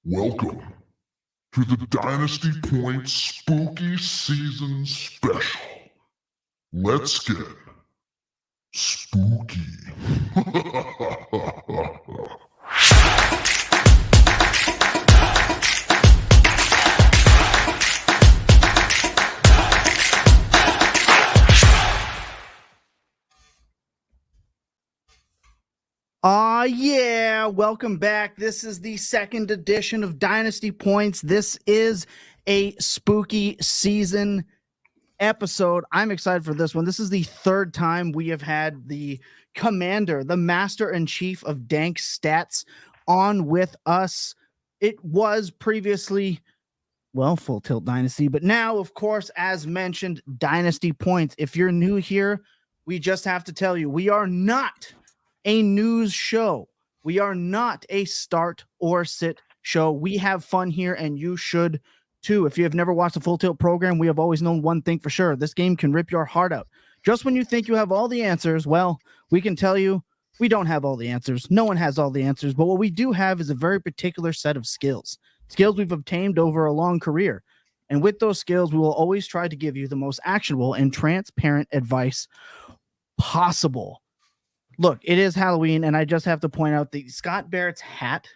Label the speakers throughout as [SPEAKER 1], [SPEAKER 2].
[SPEAKER 1] Welcome to the Dynasty Points Spooky Season Special. Let's get spooky.
[SPEAKER 2] Yeah, welcome back. This is the second edition of Dynasty Points. This is a spooky season episode. I'm excited for this one. This is the third time we have had the commander, the master in chief of Dank Stats on with us. It was previously, well, Full Tilt Dynasty, but now, of course, as mentioned, Dynasty Points. If you're new here, we just have to tell you, we are not a news show. We are not a start or sit show. We have fun here, and you should too. If you have never watched a Full Tilt program, we have always known one thing for sure. This game can rip your heart out. Just when you think you have all the answers, well, we can tell you we don't have all the answers. No one has all the answers, but what we do have is a very particular set of skills we've obtained over a long career. And with those skills, we will always try to give you the most actionable and transparent advice possible. Look, it is Halloween, and I just have to point out that Scott Barrett's hat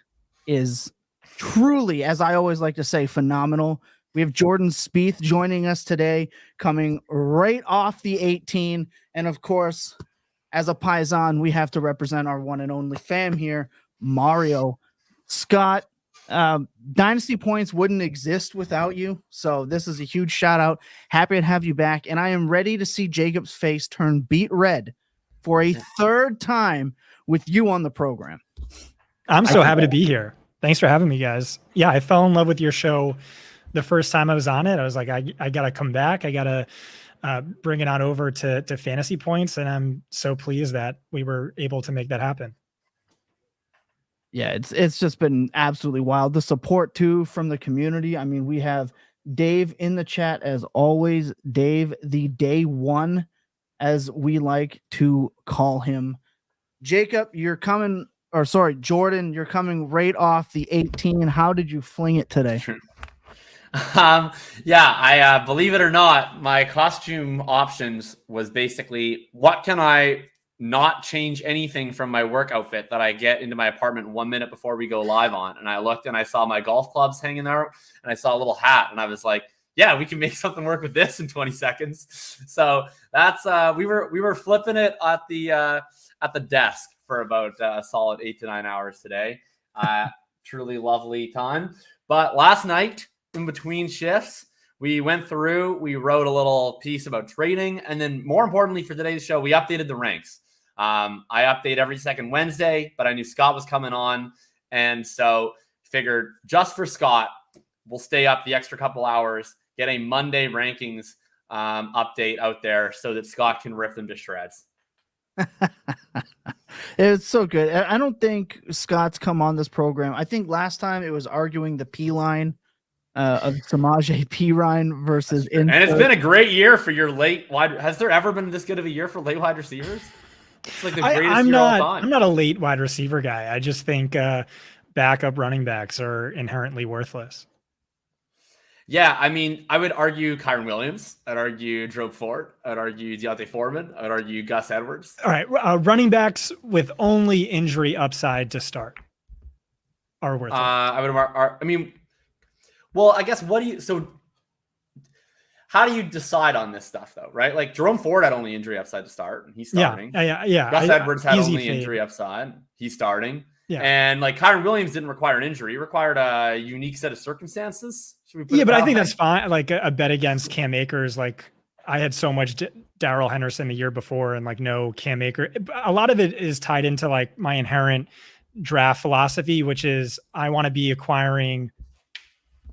[SPEAKER 2] is truly, as I always like to say, phenomenal. We have Jordan Spieth joining us today, coming right off the 18. And of course, as a Paisan, we have to represent our one and only fam here, Mario. Scott, Dynasty Points wouldn't exist without you. So this is a huge shout out. Happy to have you back. And I am ready to see Jacob's face turn beet red for a third time with you on the program.
[SPEAKER 3] I'm so happy to be here. Thanks for having me, guys. Yeah, I fell in love with your show the first time I was on it. I was like, I got to come back. I got to bring it on over to Fantasy Points. And I'm so pleased that we were able to make that happen.
[SPEAKER 2] Yeah, it's just been absolutely wild. The support, too, from the community. I mean, we have Dave in the chat, as always. Dave, the day one, as we like to call him. Jacob, Jordan, you're coming right off the 18. How did you fling it today?
[SPEAKER 4] I believe it or not, my costume options was basically, what can I not change anything from my work outfit that I get into my apartment 1 minute before we go live on? And I looked and I saw my golf clubs hanging there, and I saw a little hat, and I was like, yeah, we can make something work with this in 20 seconds. So that's we were flipping it at the desk for about a solid 8 to 9 hours today. Truly lovely time. But last night, in between shifts, we went through, we wrote a little piece about trading, and then more importantly for today's show, we updated the ranks. I update every second Wednesday, but I knew Scott was coming on, and so figured just for Scott, we'll stay up the extra couple hours, get a Monday rankings update out there so that Scott can rip them to shreds.
[SPEAKER 2] It's so good. I don't think Scott's come on this program. I think last time it was arguing the P line of Samaje Perine versus
[SPEAKER 4] and it's been a great year for your late wide. Has there ever been this good of a year for late wide receivers? It's like the greatest year of all time.
[SPEAKER 3] I'm not a late wide receiver guy. I just think backup running backs are inherently worthless.
[SPEAKER 4] Yeah, I mean, I would argue Kyron Williams. I'd argue Droke Ford. I'd argue Deontay Foreman. I'd argue Gus Edwards.
[SPEAKER 3] All right, running backs with only injury upside to start are worth it.
[SPEAKER 4] I guess how do you decide on this stuff though, right? Like Jerome Ford had only injury upside to start, and he's starting.
[SPEAKER 3] Yeah.
[SPEAKER 4] Gus Edwards had only injury upside. He's starting. Yeah. And like Kyron Williams didn't require an injury. He required a unique set of circumstances.
[SPEAKER 3] But I think that's fine. Like a bet against Cam Akers. Like I had so much Darrell Henderson the year before and like no Cam Akers. A lot of it is tied into like my inherent draft philosophy, which is I want to be acquiring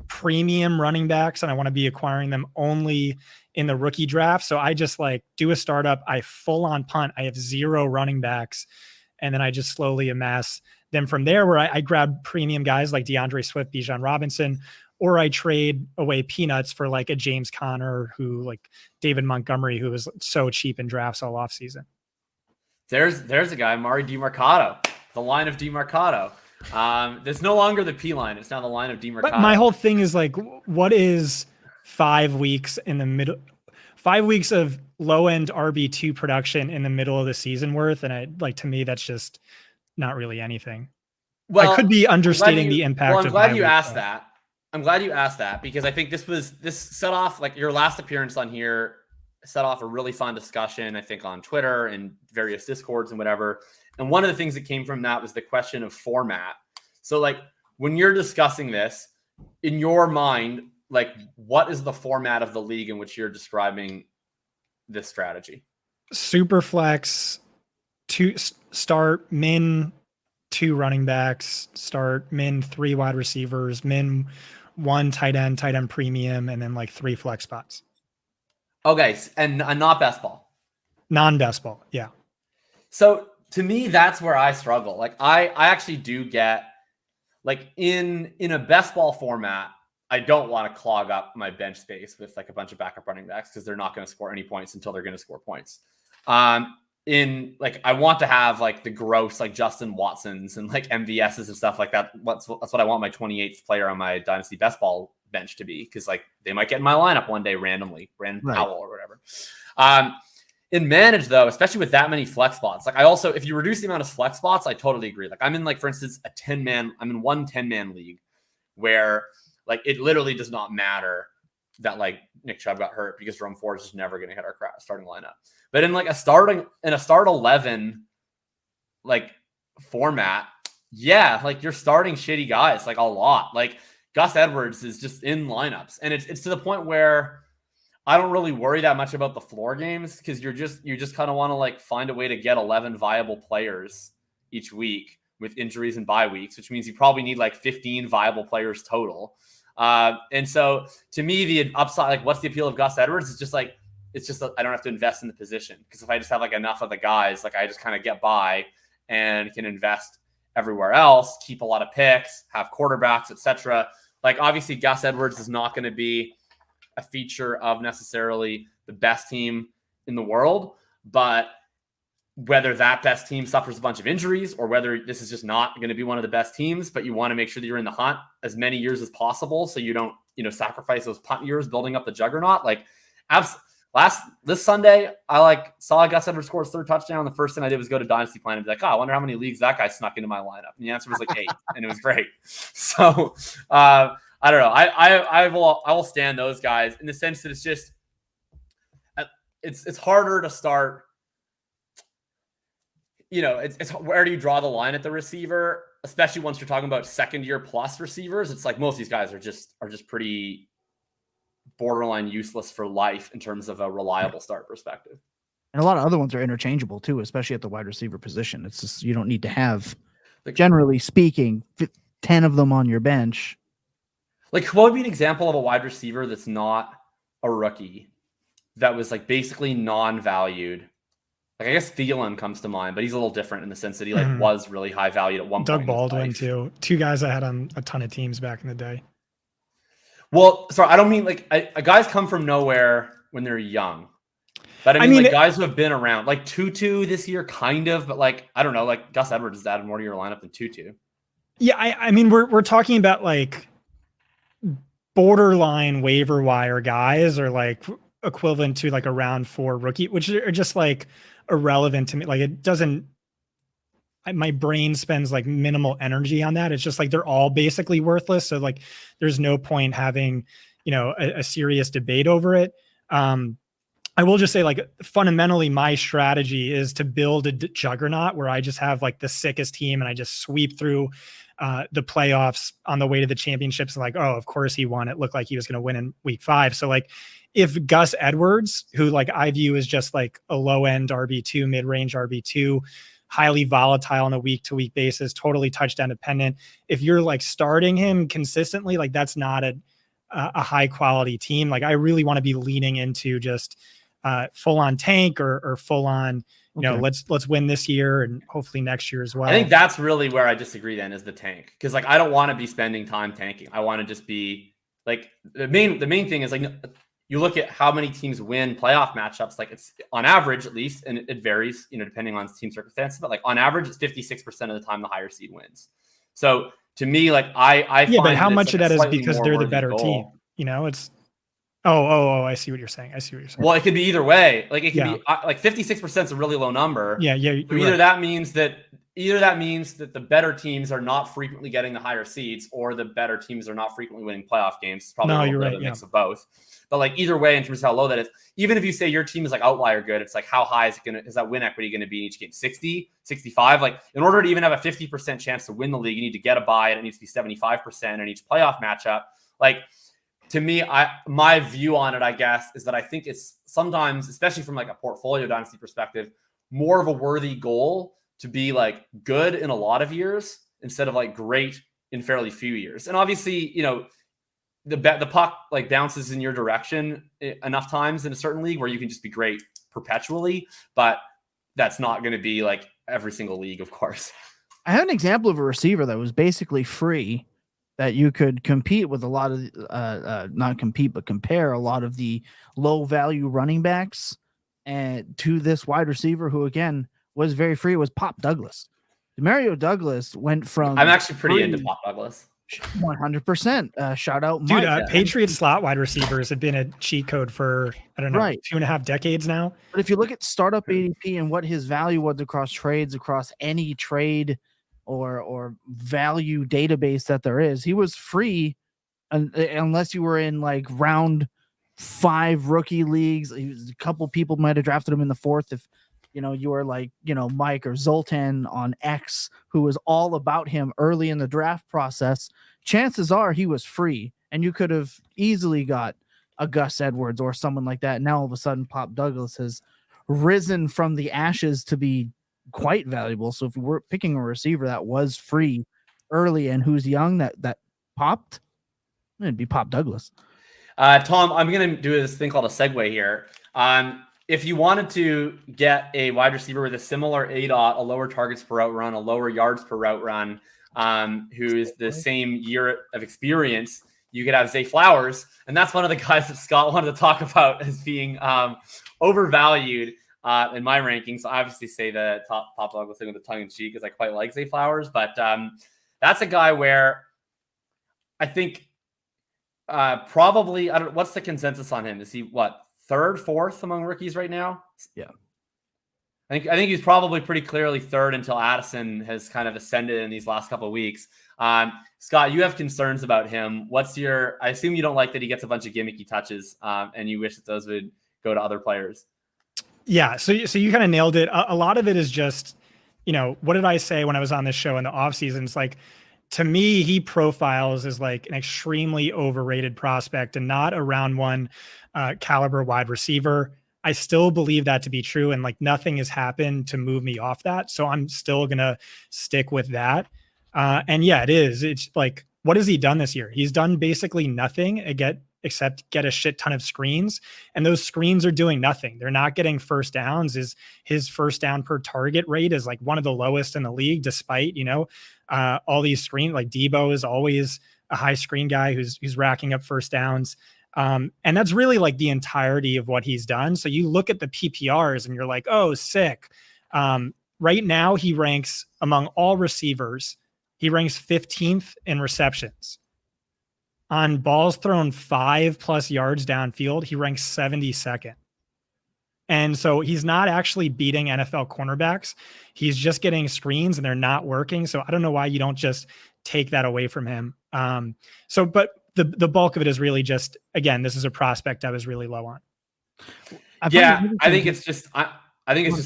[SPEAKER 3] premium running backs and I want to be acquiring them only in the rookie draft. So I just like do a startup. I full on punt. I have 0 running backs. And then I just slowly amass them from there where I grab premium guys like DeAndre Swift, Bijan Robinson, or I trade away peanuts for like a James Conner, who like David Montgomery, who was so cheap in drafts all offseason.
[SPEAKER 4] There's a guy, Mari DiMercato, the line of DiMercato. There's no longer the P line. It's now the line of
[SPEAKER 3] But
[SPEAKER 4] Demercado.
[SPEAKER 3] my whole thing is like, what is 5 weeks in the middle? 5 weeks of low end RB2 production in the middle of the season worth, and to me, that's just not really anything. I could be understating the impact.
[SPEAKER 4] Well, I'm glad you asked that. I'm glad you asked that because I think this set off, like, your last appearance on here set off a really fun discussion, I think, on Twitter and various Discords and whatever. And one of the things that came from that was the question of format. So, like, when you're discussing this, in your mind, like, what is the format of the league in which you're describing this strategy?
[SPEAKER 3] Super flex, start min 2 running backs, start min 3 wide receivers, min 1 tight end premium, and then like 3 flex spots.
[SPEAKER 4] Okay, and not best ball.
[SPEAKER 3] Non-best ball, yeah.
[SPEAKER 4] So to me, that's where I struggle. Like, I actually do get, like, in a best ball format, I don't want to clog up my bench space with like a bunch of backup running backs because they're not going to score any points until they're going to score points. In like, I want to have like the gross, like Justin Watsons and like MVSs and stuff like that. That's what I want my 28th player on my Dynasty best ball bench to be, because like they might get in my lineup one day randomly, Brandon Powell or whatever. In manage though, especially with that many flex spots, like I also, if you reduce the amount of flex spots, I totally agree. Like I'm in, like, for instance, I'm in one 10-man league where like it literally does not matter that like Nick Chubb got hurt because Jerome Ford is just never going to hit our starting lineup. But in like a start 11 like format, yeah, like you're starting shitty guys like a lot. Like Gus Edwards is just in lineups, and it's to the point where I don't really worry that much about the floor games because you just kind of want to like find a way to get 11 viable players each week with injuries and bye weeks, which means you probably need like 15 viable players total. And so to me, the upside, like what's the appeal of Gus Edwards? It's just I don't have to invest in the position, because if I just have like enough of the guys, like I just kind of get by and can invest everywhere else, keep a lot of picks, have quarterbacks, etc. Like obviously Gus Edwards is not going to be a feature of necessarily the best team in the world, but whether that best team suffers a bunch of injuries or whether this is just not going to be one of the best teams, but you want to make sure that you're in the hunt as many years as possible so you don't, sacrifice those punt years building up the juggernaut. Like this Sunday, I saw Gus Edwards score his 3rd touchdown. The first thing I did was go to Dynasty Plan and be like, I wonder how many leagues that guy snuck into my lineup. And the answer was like 8, and it was great. So I don't know. I will stand those guys in the sense that it's just it's harder to start. It's where do you draw the line at the receiver, especially once you're talking about second-year plus receivers. It's like most of these guys are just pretty borderline useless for life in terms of a reliable start perspective.
[SPEAKER 2] And a lot of other ones are interchangeable too, especially at the wide receiver position. It's just, you don't need to have, generally speaking, 10 of them on your bench.
[SPEAKER 4] Like, what would be an example of a wide receiver that's not a rookie that was like basically non-valued? Like, I guess Thielen comes to mind, but he's a little different in the sense that he was really high valued at one point.
[SPEAKER 3] Doug Baldwin too. 2 guys I had on a ton of teams back in the day.
[SPEAKER 4] Well, sorry, I don't mean like guys come from nowhere when they're young, but I mean like guys who have been around, like Tutu this year, kind of, but like I don't know, like Gus Edwards has added more to your lineup than Tutu.
[SPEAKER 3] Yeah, I mean we're talking about like borderline waiver wire guys, or like equivalent to like a round 4 rookie, which are just like irrelevant to me. Like it doesn't, my brain spends like minimal energy on that. It's just like they're all basically worthless. So like there's no point having, a serious debate over it. I will just say, like, fundamentally my strategy is to build a juggernaut where I just have like the sickest team and I just sweep through the playoffs on the way to the championships. And like, oh, of course he won. It looked like he was going to win in week 5. So like if Gus Edwards, who like I view as just like a low end RB2, mid-range RB2, highly volatile on a week to week basis, totally touchdown dependent. If you're like starting him consistently, like that's not a high quality team. Like I really want to be leaning into just full on tank or full on, let's win this year and hopefully next year as well.
[SPEAKER 4] I think that's really where I disagree then, is the tank. Cause like, I don't want to be spending time tanking. I want to just be like, the main thing is like, you look at how many teams win playoff matchups, like it's on average, at least, and it varies, depending on team circumstances, but like on average, it's 56% of the time the higher seed wins. So to me, like I
[SPEAKER 3] Yeah,
[SPEAKER 4] find
[SPEAKER 3] but how
[SPEAKER 4] that it's,
[SPEAKER 3] much
[SPEAKER 4] like,
[SPEAKER 3] of
[SPEAKER 4] a
[SPEAKER 3] that is
[SPEAKER 4] slightly
[SPEAKER 3] because
[SPEAKER 4] more
[SPEAKER 3] they're the
[SPEAKER 4] worthy
[SPEAKER 3] better
[SPEAKER 4] goal.
[SPEAKER 3] team? You know, it's oh, I see what you're saying.
[SPEAKER 4] Well, it could be either way. Like it could
[SPEAKER 3] Yeah.
[SPEAKER 4] be like 56% is a really low number.
[SPEAKER 3] Yeah,
[SPEAKER 4] So
[SPEAKER 3] you're
[SPEAKER 4] either
[SPEAKER 3] right.
[SPEAKER 4] that means that the better teams are not frequently getting the higher seeds, or the better teams are not frequently winning playoff games. It's probably
[SPEAKER 3] No,
[SPEAKER 4] a little
[SPEAKER 3] you're
[SPEAKER 4] bit
[SPEAKER 3] right,
[SPEAKER 4] of a
[SPEAKER 3] yeah.
[SPEAKER 4] mix of both. But like either way, in terms of how low that is, even if you say your team is like outlier good, it's like how high is that win equity going to be in each game? 60, 65? Like in order to even have a 50% chance to win the league, you need to get a bye, and it needs to be 75% in each playoff matchup. Like to me, my view on it, I guess, is that I think it's sometimes, especially from like a portfolio dynasty perspective, more of a worthy goal to be like good in a lot of years instead of like great in fairly few years. And obviously, the puck like bounces in your direction enough times in a certain league where you can just be great perpetually, but that's not going to be like every single league, of course.
[SPEAKER 2] I have an example of a receiver that was basically free, that you could compete with a lot of not compete, but compare a lot of the low value running backs and to this wide receiver who again was very free, was Pop Douglas. Demario Douglas went from
[SPEAKER 4] I'm actually pretty into Pop Douglas.
[SPEAKER 2] 100%. Shout out
[SPEAKER 3] Dude,
[SPEAKER 2] Mike.
[SPEAKER 3] Patriots slot wide receivers have been a cheat code for, I don't know,
[SPEAKER 2] Right.
[SPEAKER 3] 2.5 decades now.
[SPEAKER 2] But if you look at startup ADP and what his value was across trades, across any trade or value database that there is, he was free unless you were in like round 5 rookie leagues. A couple people might have drafted him in the 4th if you were like Mike or Zoltan on X, who was all about him early in the draft process. Chances are he was free, and you could have easily got a Gus Edwards or someone like that. Now all of a sudden Pop Douglas has risen from the ashes to be quite valuable. So if we're picking a receiver that was free early and who's young that popped, it'd be Pop Douglas.
[SPEAKER 4] Tom, I'm going to do this thing called a segue here. If you wanted to get a wide receiver with a similar ADOT, a lower targets per route run, a lower yards per route run, who is the same year of experience, you could have Zay Flowers. And that's one of the guys that Scott wanted to talk about as being overvalued in my rankings. So I obviously say the Pop Douglas thing with the tongue in cheek because I quite like Zay Flowers. But that's a guy where I think probably, I don't. What's the consensus on him? Is he third, fourth among rookies right now?
[SPEAKER 2] Yeah,
[SPEAKER 4] I think he's probably pretty clearly third until Addison has kind of ascended in these last couple of weeks. Scott, you have concerns about him. I assume you don't like that he gets a bunch of gimmicky touches, and you wish that those would go to other players.
[SPEAKER 3] Yeah, so you kind of nailed it. A lot of it is just, what did I say when I was on this show in the off season? It's like, to me, he profiles as like an extremely overrated prospect and not a round one caliber wide receiver. I still believe that to be true. And like nothing has happened to move me off that. So I'm still going to stick with that. And yeah, it is. It's like, what has he done this year? He's done basically nothing except get a shit ton of screens. And those screens are doing nothing. They're not getting first downs. His first down per target rate is like one of the lowest in the league, despite, all these screens. Like Debo is always a high screen guy who's racking up first downs. And that's really like the entirety of what he's done. So you look at the PPRs and you're like, oh, sick. Right now he ranks among all receivers. He ranks 15th in receptions. On balls thrown 5+ yards downfield, he ranks 72nd. And so he's not actually beating NFL cornerbacks. He's just getting screens and they're not working. So I don't know why you don't just take that away from him. But the bulk of it is really just, again, this is a prospect I was really low on.
[SPEAKER 4] I think it's just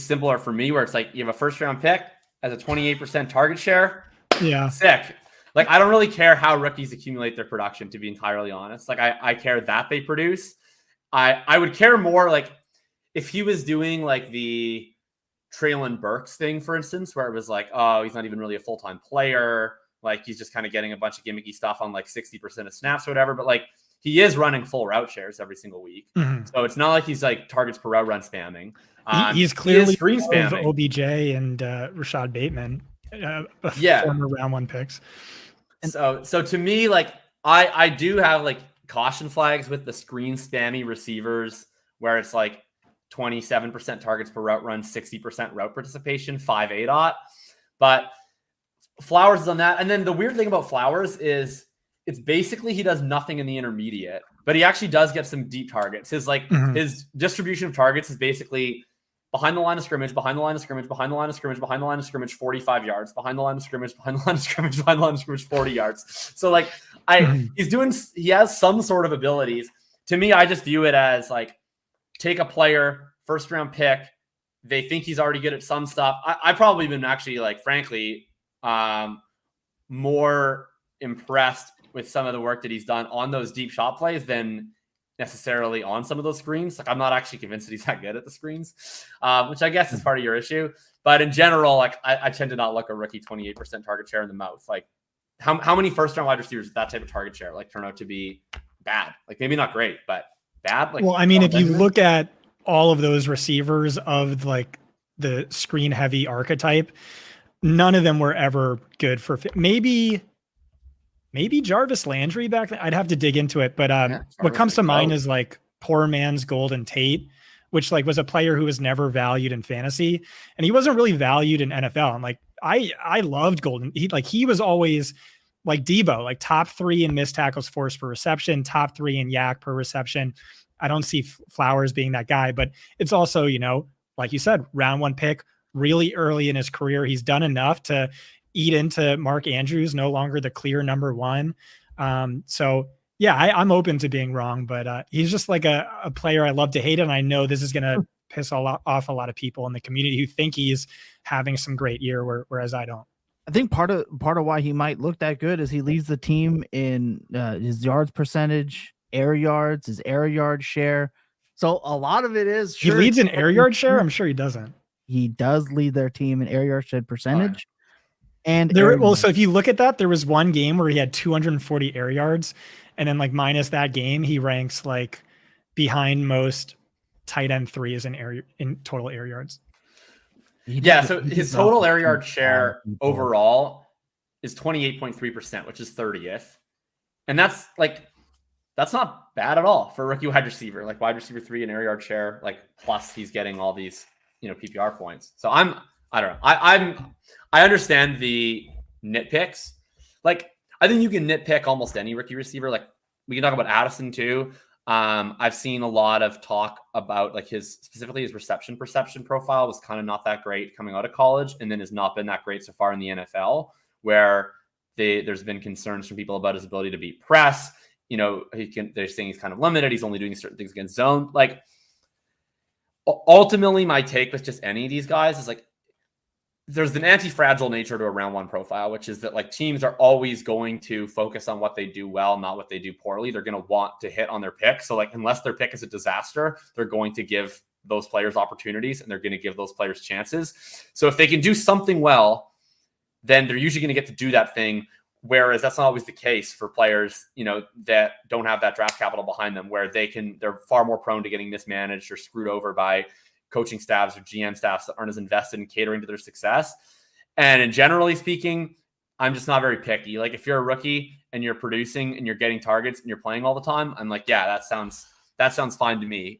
[SPEAKER 4] simpler for me, where it's like you have a first round pick as a 28% target share.
[SPEAKER 3] Yeah.
[SPEAKER 4] Sick. Like, I don't really care how rookies accumulate their production, to be entirely honest. Like, I care that they produce. I would care more, like, if he was doing, like, the Treylon Burks thing, for instance, where it was like, oh, he's not even really a full-time player. Like, he's just kind of getting a bunch of gimmicky stuff on, like, 60% of snaps or whatever. But, like, he is running full route shares every single week. Mm-hmm. So it's not like he's, like, targets per route run spamming.
[SPEAKER 3] He's clearly
[SPEAKER 4] screen spamming.
[SPEAKER 3] OBJ and Rashad Bateman. Former round one picks.
[SPEAKER 4] And so to me, like, I do have like caution flags with the screen spammy receivers where it's like 27% targets per route run, 60% route participation, 5 ADOT. But Flowers is on that. And then the weird thing about Flowers is it's basically he does nothing in the intermediate, but he actually does get some deep targets. His distribution of targets is basically behind the line of scrimmage, behind the line of scrimmage, behind the line of scrimmage, behind the line of scrimmage, 45 yards, behind the line of scrimmage, behind the line of scrimmage, behind the line of scrimmage, 40 yards. So like he has some sort of abilities. To me, I just view it as like take a player, first round pick. They think he's already good at some stuff. I probably been actually like, frankly, more impressed with some of the work that he's done on those deep shot plays than necessarily on some of those screens. Like I'm not actually convinced that he's that good at the screens, which I guess is part of your issue. But in general, like I tend to not look a rookie 28% target share in the mouth. Like how many first round wide receivers with that type of target share like turn out to be bad? Like maybe not great, but bad. Like,
[SPEAKER 3] well, I mean, if you look at all of those receivers of like the screen heavy archetype, none of them were ever good for maybe Jarvis Landry back then. I'd have to dig into it, but what comes to mind is like poor man's Golden Tate, which like was a player who was never valued in fantasy, and he wasn't really valued in NFL. I'm like, I loved Golden. He was always like Debo, like top 3 in missed tackles forced per reception, top 3 in yak per reception. I don't see Flowers being that guy, but it's also, you know, like you said, round 1 pick, really early in his career. He's done enough to eat into Mark Andrews, no longer the clear number 1. So yeah, I'm open to being wrong, but he's just like a player I love to hate. And I know this is going to piss off a lot of people in the community who think he's having some great year, whereas I don't.
[SPEAKER 2] I think part of why he might look that good is he leads the team in his yards percentage, air yards, his air yard share. So a lot of it is
[SPEAKER 3] he leads in air yard share. I'm sure he doesn't.
[SPEAKER 2] He does lead their team in air yard shed percentage. And
[SPEAKER 3] so if you look at that, there was one game where he had 240 air yards, and then like minus that game, he ranks like behind most tight end 3s in total air yards.
[SPEAKER 4] So his total air yard share overall is 28.3%, which is 30th. And that's not bad at all for a rookie wide receiver, like wide receiver 3 in air yard share, like plus he's getting all these, you know, PPR points. So I don't know. I understand the nitpicks. Like I think you can nitpick almost any rookie receiver. Like we can talk about Addison too. I've seen a lot of talk about like specifically his reception perception profile was kind of not that great coming out of college, and then has not been that great so far in the NFL, where there's been concerns from people about his ability to beat press. You know, they're saying he's kind of limited. He's only doing certain things against zone. Like ultimately my take with just any of these guys is like, there's an anti-fragile nature to a round 1 profile, which is that like teams are always going to focus on what they do well, not what they do poorly. They're going to want to hit on their pick. So like, unless their pick is a disaster, they're going to give those players opportunities and they're going to give those players chances. So if they can do something well, then they're usually going to get to do that thing. Whereas that's not always the case for players, you know, that don't have that draft capital behind them, where they're far more prone to getting mismanaged or screwed over by coaching staffs or GM staffs that aren't as invested in catering to their success. And generally speaking, I'm just not very picky. Like if you're a rookie and you're producing and you're getting targets and you're playing all the time, I'm like, yeah, that sounds fine to me.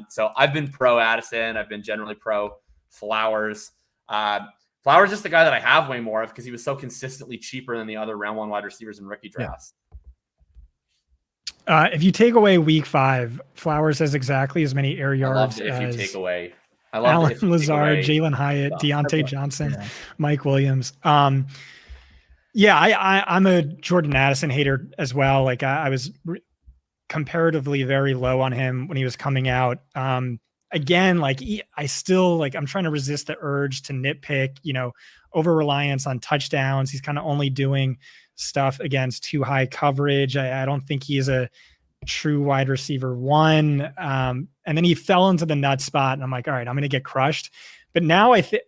[SPEAKER 4] So I've been pro Addison. I've been generally pro Flowers. Flowers is just the guy that I have way more of because he was so consistently cheaper than the other round 1 wide receivers in rookie drafts.
[SPEAKER 3] If you take away week 5, Flowers has exactly as many air yards
[SPEAKER 4] as
[SPEAKER 3] you
[SPEAKER 4] take away
[SPEAKER 3] Alan Lazard, Jalen Hyatt, Deontay Johnson, Mike Williams. I'm a Jordan Addison hater as well. Like I was comparatively very low on him when he was coming out. Again, like I'm trying to resist the urge to nitpick, you know, over reliance on touchdowns. He's kind of only doing stuff against too high coverage. I don't think he's a true wide receiver 1. And then he fell into the nut spot and I'm like, all right, I'm going to get crushed. But now I think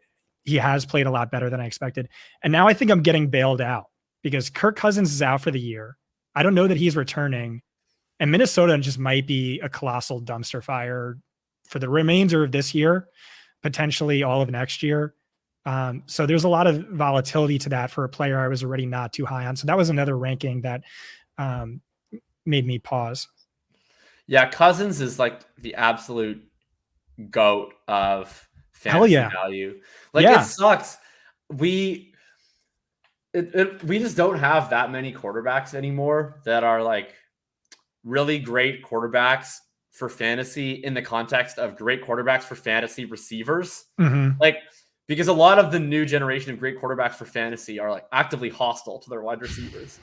[SPEAKER 3] he has played a lot better than I expected. And now I think I'm getting bailed out because Kirk Cousins is out for the year. I don't know that he's returning, and Minnesota just might be a colossal dumpster fire for the remainder of this year, potentially all of next year. So there's a lot of volatility to that for a player I was already not too high on. So that was another ranking that made me pause.
[SPEAKER 4] Yeah, Cousins is like the absolute GOAT of fantasy value. Like it sucks. We just don't have that many quarterbacks anymore that are like really great quarterbacks for fantasy in the context of great quarterbacks for fantasy receivers.
[SPEAKER 3] Mm-hmm.
[SPEAKER 4] Like, because a lot of the new generation of great quarterbacks for fantasy are like actively hostile to their wide receivers.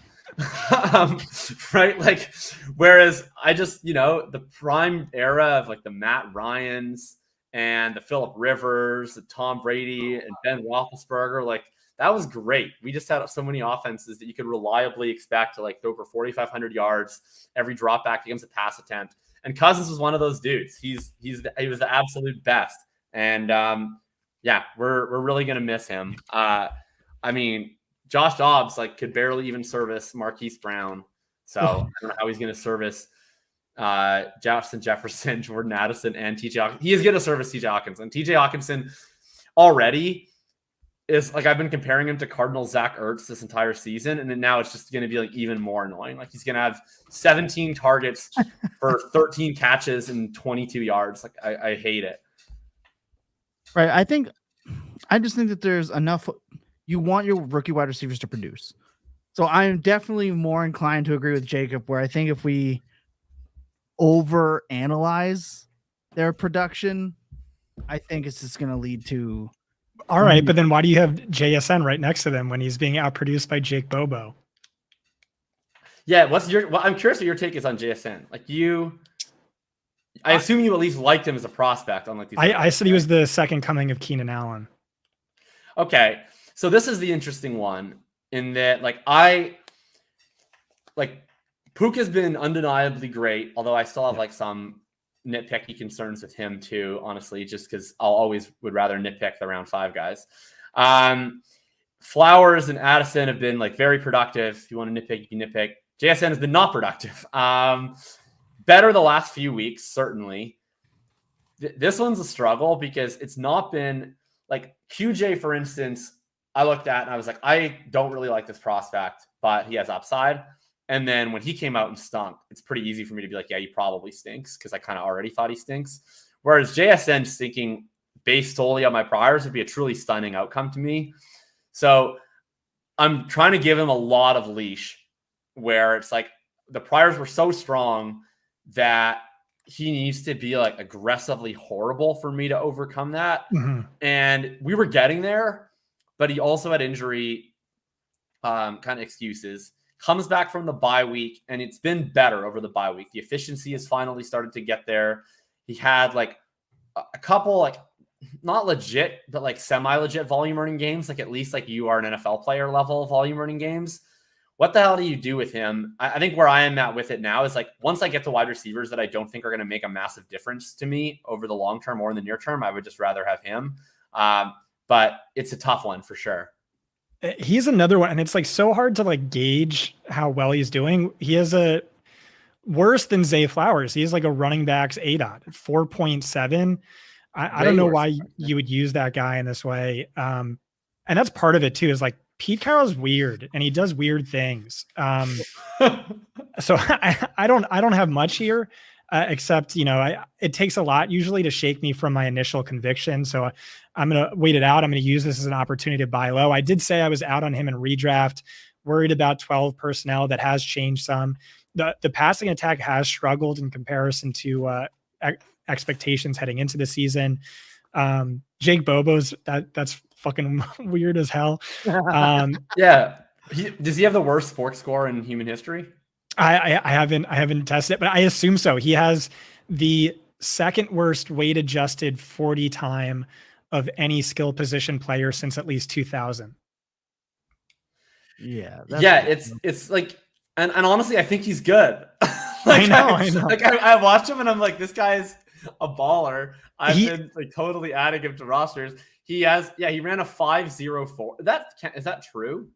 [SPEAKER 4] Right? Like, whereas I just, the prime era of like the Matt Ryans and the Phillip Rivers, the Tom Brady and Ben Roethlisberger, like, that was great. We just had so many offenses that you could reliably expect to like throw for 4,500 yards. Every drop back becomes a pass attempt. And Cousins was one of those dudes. He was the absolute best. And we're really gonna miss him. I mean, Josh Dobbs like could barely even service Marquise Brown. So I don't know how he's gonna service Justin Jefferson, Jordan Addison, and TJ Hawkinson. He is gonna service TJ Hawkinson. TJ Hawkinson already is like, I've been comparing him to Cardinal Zach Ertz this entire season, and then now it's just going to be like even more annoying. Like, he's going to have 17 targets for 13 catches and 22 yards. Like, I hate it.
[SPEAKER 2] Right. I just think that there's enough. You want your rookie wide receivers to produce. So I'm definitely more inclined to agree with Jacob, where I think if we overanalyze their production, I think it's just going to lead to.
[SPEAKER 3] All right, but then why do you have JSN right next to them when he's being outproduced by Jake Bobo?
[SPEAKER 4] Yeah, I'm curious what your take is on JSN. Like, I assume you at least liked him as a prospect on like these.
[SPEAKER 3] I said he was the second coming of Keenan Allen.
[SPEAKER 4] Okay, so this is the interesting one in that Puka's been undeniably great, although I still have like some nitpicky concerns with him too, honestly, just because I'll always would rather nitpick the round 5 guys. Flowers and Addison have been like very productive. If you want to nitpick, you can nitpick. JSN has been not productive. Better the last few weeks, certainly. This one's a struggle because it's not been like QJ, for instance. I looked at and I was like, I don't really like this prospect, but he has upside. And then when he came out and stunk, it's pretty easy for me to be like, yeah, he probably stinks, because I kind of already thought he stinks. Whereas JSN stinking based solely on my priors would be a truly stunning outcome to me. So I'm trying to give him a lot of leash, where it's like the priors were so strong that he needs to be like aggressively horrible for me to overcome that.
[SPEAKER 3] Mm-hmm.
[SPEAKER 4] And we were getting there, but he also had injury kind of excuses. Comes back from the bye week, and it's been better over the bye week. The efficiency has finally started to get there. He had like a couple, like not legit, but like semi-legit volume earning games, like at least like you are an NFL player level volume earning games. What the hell do you do with him? I think where I am at with it now is like, once I get to wide receivers that I don't think are going to make a massive difference to me over the long term or in the near term, I would just rather have him. But it's a tough one for sure.
[SPEAKER 3] He's another one, and it's like so hard to like gauge how well he's doing. He has a worse than Zay Flowers. He's like a running back's ADOT, 4.7. I don't know why you would use that guy in this way. And that's part of it too, is like Pete Carroll's weird and he does weird things. So I don't have much here. Except, it takes a lot usually to shake me from my initial conviction. So I'm going to wait it out. I'm going to use this as an opportunity to buy low. I did say I was out on him in redraft, worried about 12 personnel. That has changed some. The passing attack has struggled in comparison to expectations heading into the season. Jake Bobo's that's fucking weird as hell.
[SPEAKER 4] Yeah. Does he have the worst sports score in human history?
[SPEAKER 3] I haven't tested it, but I assume so. He has the second worst weight adjusted 40 time of any skill position player since at least 2000.
[SPEAKER 2] Yeah.
[SPEAKER 4] It's like, and honestly, I think he's good.
[SPEAKER 3] I know.
[SPEAKER 4] Like I watched him and I'm like, this guy's a baller. I've been like totally adding him to rosters. He ran a 5.04. Is that true?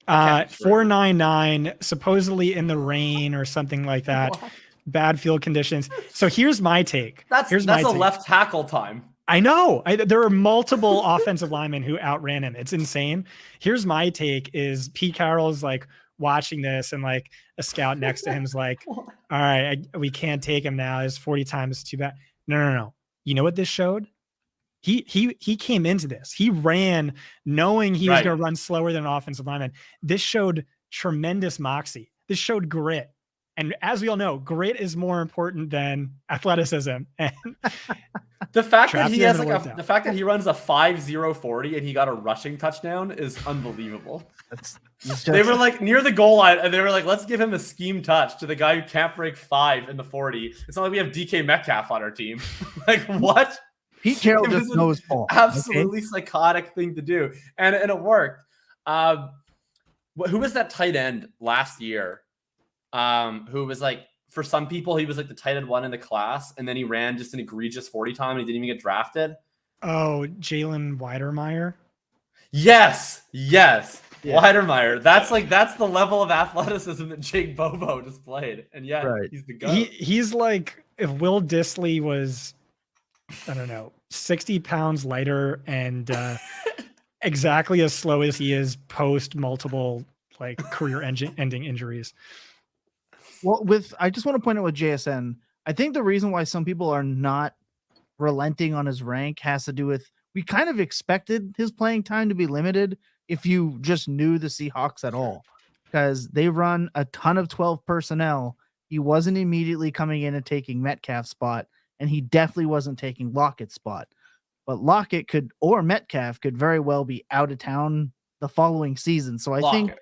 [SPEAKER 3] 4.99, supposedly in the rain or something like that.
[SPEAKER 4] What?
[SPEAKER 3] Bad field conditions. So here's my take.
[SPEAKER 4] That's left tackle time.
[SPEAKER 3] I know. There are multiple offensive linemen who outran him. It's insane. Here's my take: is Pete Carroll's like watching this, and like a scout next to him is like, all right, we can't take him now. His 40 times is too bad. No. You know what this showed? He came into this. He ran knowing he was
[SPEAKER 4] Right.
[SPEAKER 3] going to run slower than an offensive lineman. This showed tremendous moxie. This showed grit. And as we all know, grit is more important than athleticism. And
[SPEAKER 4] The fact that
[SPEAKER 3] Trapped
[SPEAKER 4] he
[SPEAKER 3] him
[SPEAKER 4] has
[SPEAKER 3] and it
[SPEAKER 4] like
[SPEAKER 3] worked out.
[SPEAKER 4] the fact that he runs a 5.040 and he got a rushing touchdown is unbelievable. They were like near the goal line and they were like, let's give him a scheme touch to the guy who can't break 5 in the 40. It's not like we have DK Metcalf on our team. Like what?
[SPEAKER 2] Pete Carroll
[SPEAKER 4] It
[SPEAKER 2] just
[SPEAKER 4] was an
[SPEAKER 2] knows ball.
[SPEAKER 4] Absolutely psychotic thing to do. And it worked. Who was that tight end last year? Who was like, for some people, he was like the tight end one in the class, and then he ran just an egregious 40 time and he didn't even get drafted.
[SPEAKER 3] oh, Jalen Weidermeyer.
[SPEAKER 4] Yes.
[SPEAKER 2] Yeah.
[SPEAKER 4] Weidermeyer. That's the level of athleticism that Jake Bobo displayed. And yet
[SPEAKER 2] Right.
[SPEAKER 4] he's the GOAT.
[SPEAKER 3] He's like if Will Dissly was, I don't know, 60 pounds lighter and exactly as slow as he is post multiple like career-ending injuries.
[SPEAKER 2] Well, I just want to point out with JSN, I think the reason why some people are not relenting on his rank has to do with we kind of expected his playing time to be limited if you just knew the Seahawks at all, because they run a ton of 12 personnel. He wasn't immediately coming in and taking Metcalf's spot, and he definitely wasn't taking Lockett's spot. But Lockett or Metcalf could very well be out of town the following season. So I think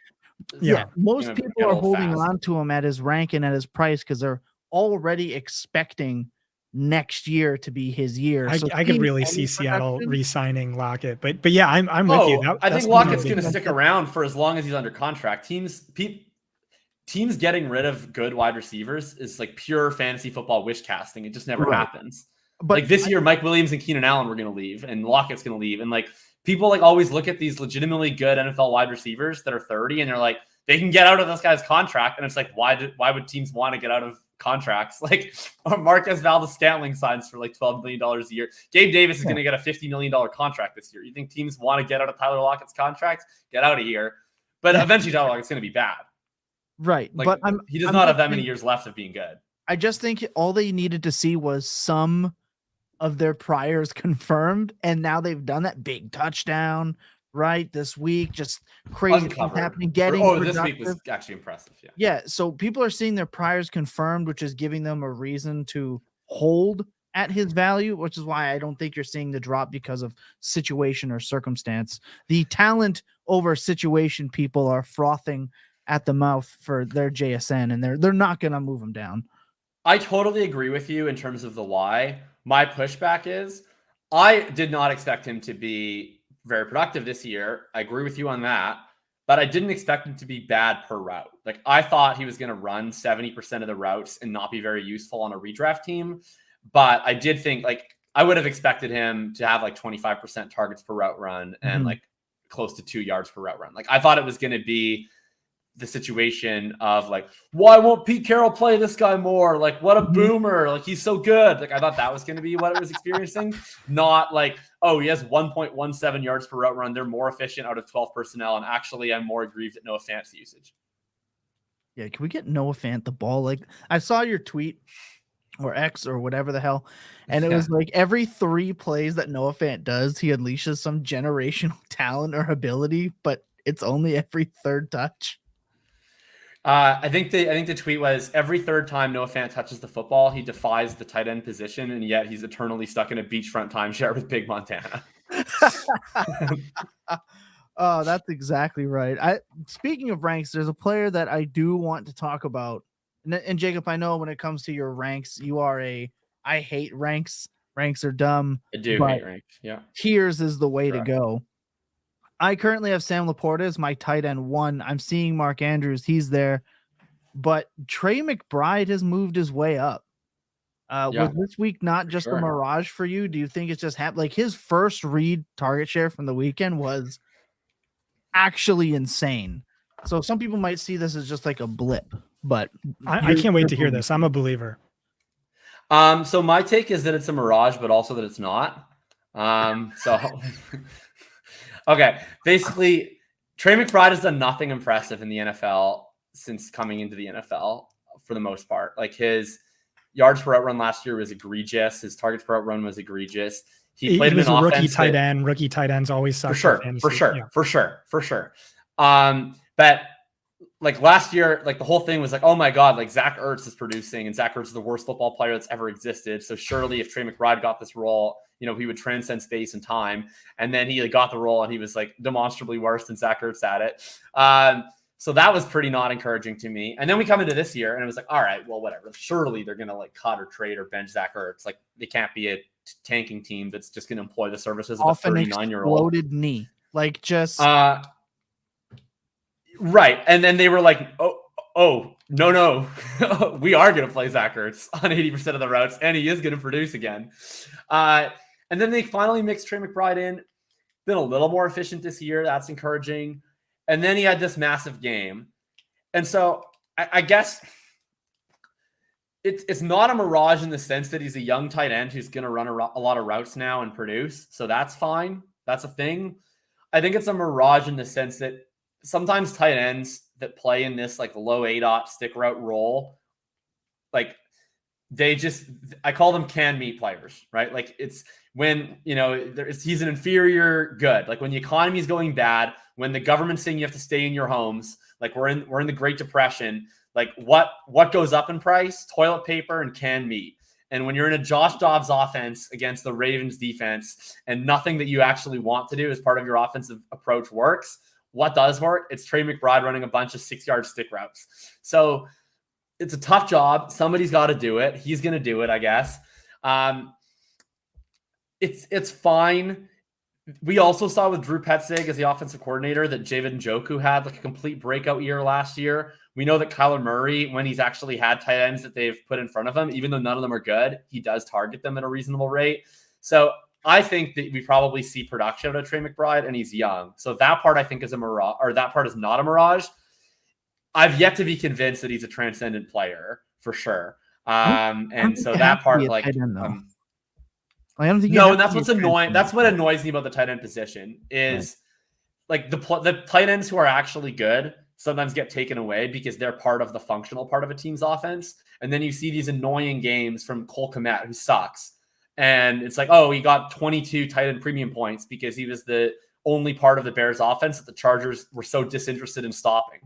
[SPEAKER 2] most people are holding on to him at his rank and at his price because they're already expecting next year to be his year.
[SPEAKER 3] I could really see Seattle re-signing Lockett, but yeah, I'm with you.
[SPEAKER 4] I think Lockett's going to stick around for as long as he's under contract. Teams getting rid of good wide receivers is like pure fantasy football wish casting. It just never happens. But like this year, Mike Williams and Keenan Allen were going to leave, and Lockett's going to leave, and like people like always look at these legitimately good NFL wide receivers that are 30, and they're like, they can get out of this guy's contract, and it's like, why would teams want to get out of contracts? Like Marquez Valdes-Scantling signs for like $12 million a year. Gabe Davis is going to get a $50 million contract this year. You think teams want to get out of Tyler Lockett's contract? Get out of here. But eventually Tyler Lockett's going to be bad.
[SPEAKER 2] Right.
[SPEAKER 4] Like,
[SPEAKER 2] but
[SPEAKER 4] he does not have that many years left of being good.
[SPEAKER 2] I just think all they needed to see was some of their priors confirmed, and now they've done that big touchdown right this week. Just crazy things happening.
[SPEAKER 4] This week was actually impressive.
[SPEAKER 2] Yeah. So people are seeing their priors confirmed, which is giving them a reason to hold at his value, which is why I don't think you're seeing the drop because of situation or circumstance. The talent over situation people are frothing at the mouth for their JSN, and they're not going to move him down.
[SPEAKER 4] I totally agree with you in terms of the why. My pushback is I did not expect him to be very productive this year. I agree with you on that, but I didn't expect him to be bad per route. Like I thought he was going to run 70% of the routes and not be very useful on a redraft team. But I did think like I would have expected him to have like 25% targets per route run and like close to 2 yards per route run. Like I thought it was going to be the situation of like, why won't Pete Carroll play this guy more? Like, what a boomer. Like, he's so good. Like, I thought that was going to be what it was experiencing. Not like, oh, he has 1.17 yards per route run. They're more efficient out of 12 personnel. And actually, I'm more aggrieved at Noah Fant's usage.
[SPEAKER 2] Yeah, can we get Noah Fant the ball? Like, I saw your tweet or X or whatever the hell, and it was like every 3 plays that Noah Fant does, he unleashes some generational talent or ability, but it's only every 3rd touch.
[SPEAKER 4] I think the tweet was every 3rd time Noah Fant touches the football, he defies the tight end position, and yet he's eternally stuck in a beachfront timeshare with Big Montana.
[SPEAKER 2] Oh, that's exactly right. Speaking of ranks, there's a player that I do want to talk about. And Jacob, I know when it comes to your ranks, you are I hate ranks. Ranks are dumb.
[SPEAKER 4] I do hate ranks. Yeah.
[SPEAKER 2] Tiers is the way to go. I currently have Sam Laporta as my tight end 1. I'm seeing Mark Andrews. He's there. But Trey McBride has moved his way up. Was this week not just a mirage for you? Do you think it's just happened? Like his first read target share from the weekend was actually insane. So some people might see this as just like a blip, but
[SPEAKER 3] I can't wait to hear this. I'm a believer.
[SPEAKER 4] So my take is that it's a mirage, but also that it's not. Okay, basically, Trey McBride has done nothing impressive in the NFL since coming into the NFL for the most part. Like his yards per route run last year was egregious. His targets per route run was egregious. He played
[SPEAKER 3] was
[SPEAKER 4] an
[SPEAKER 3] a rookie
[SPEAKER 4] offense
[SPEAKER 3] tight end. Rookie tight ends always suck.
[SPEAKER 4] for sure. But like last year, like the whole thing was like, oh my God, like Zach Ertz is producing, and Zach Ertz is the worst football player that's ever existed. So surely if Trey McBride got this role, you know, he would transcend space and time. And then he got the role and he was like demonstrably worse than Zach Ertz at it. So that was pretty not encouraging to me. And then we come into this year and it was like, all right, well, whatever. Surely they're going to like cut or trade or bench Zach Ertz. Like they can't be a tanking team that's just going to employ the services of a 39-year-old.
[SPEAKER 2] Exploded knee. Like just...
[SPEAKER 4] Right. And then they were like, oh, no. We are going to play Zach Ertz on 80% of the routes, and he is going to produce again. And then they finally mixed Trey McBride in. Been a little more efficient this year. That's encouraging. And then he had this massive game. And so I guess it's not a mirage in the sense that he's a young tight end who's going to run a lot of routes now and produce. So that's fine. That's a thing. I think it's a mirage in the sense that sometimes tight ends that play in this like low ADOT stick route role, like I call them can meet players, right? Like it's when, you know, he's an inferior good. Like when the economy is going bad, when the government's saying you have to stay in your homes, like we're in the Great Depression, like what goes up in price? Toilet paper and canned meat. And when you're in a Josh Dobbs offense against the Ravens defense and nothing that you actually want to do as part of your offensive approach works, what does work? It's Trey McBride running a bunch of 6-yard stick routes. So it's a tough job. Somebody's got to do it. He's going to do it, I guess. It's fine. We also saw with Drew Petzig as the offensive coordinator that David Njoku had like a complete breakout year last year. We know that Kyler Murray, when he's actually had tight ends that they've put in front of him, even though none of them are good, he does target them at a reasonable rate. So I think that we probably see production out of Trey McBride, and he's young. So that part I think is a mirage, or that part is not a mirage. I've yet to be convinced that he's a transcendent player for sure. And so that part, like, I don't think. No, and that's what's annoying. That's what annoys me about the tight end position is like the tight ends who are actually good sometimes get taken away because they're part of the functional part of a team's offense, and then you see these annoying games from Cole Kmet who sucks. And it's like, oh, he got 22 tight end premium points because he was the only part of the Bears offense that the Chargers were so disinterested in stopping.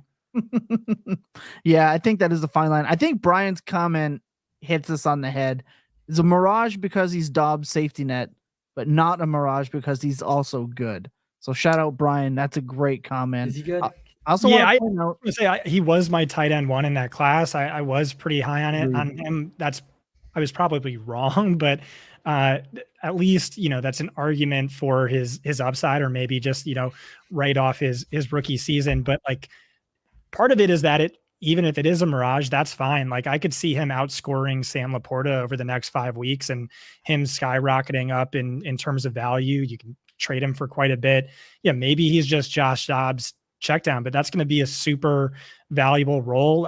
[SPEAKER 2] Yeah, I think that is the fine line. I think Brian's comment hits us on the head. It's a mirage because he's Dobbs' safety net, but not a mirage because he's also good. So shout out Brian. That's a great comment.
[SPEAKER 4] Is he good?
[SPEAKER 2] I also want to point out,
[SPEAKER 3] he was my tight end one in that class. I was pretty high on it on him. I was probably wrong, but at least, you know, that's an argument for his upside, or maybe just, you know, right off his rookie season. But like part of it is that even if it is a mirage, that's fine. Like I could see him outscoring Sam Laporta over the next 5 weeks and him skyrocketing up in terms of value. You can trade him for quite a bit. Yeah, maybe he's just Josh Dobbs check down, but that's going to be a super valuable role.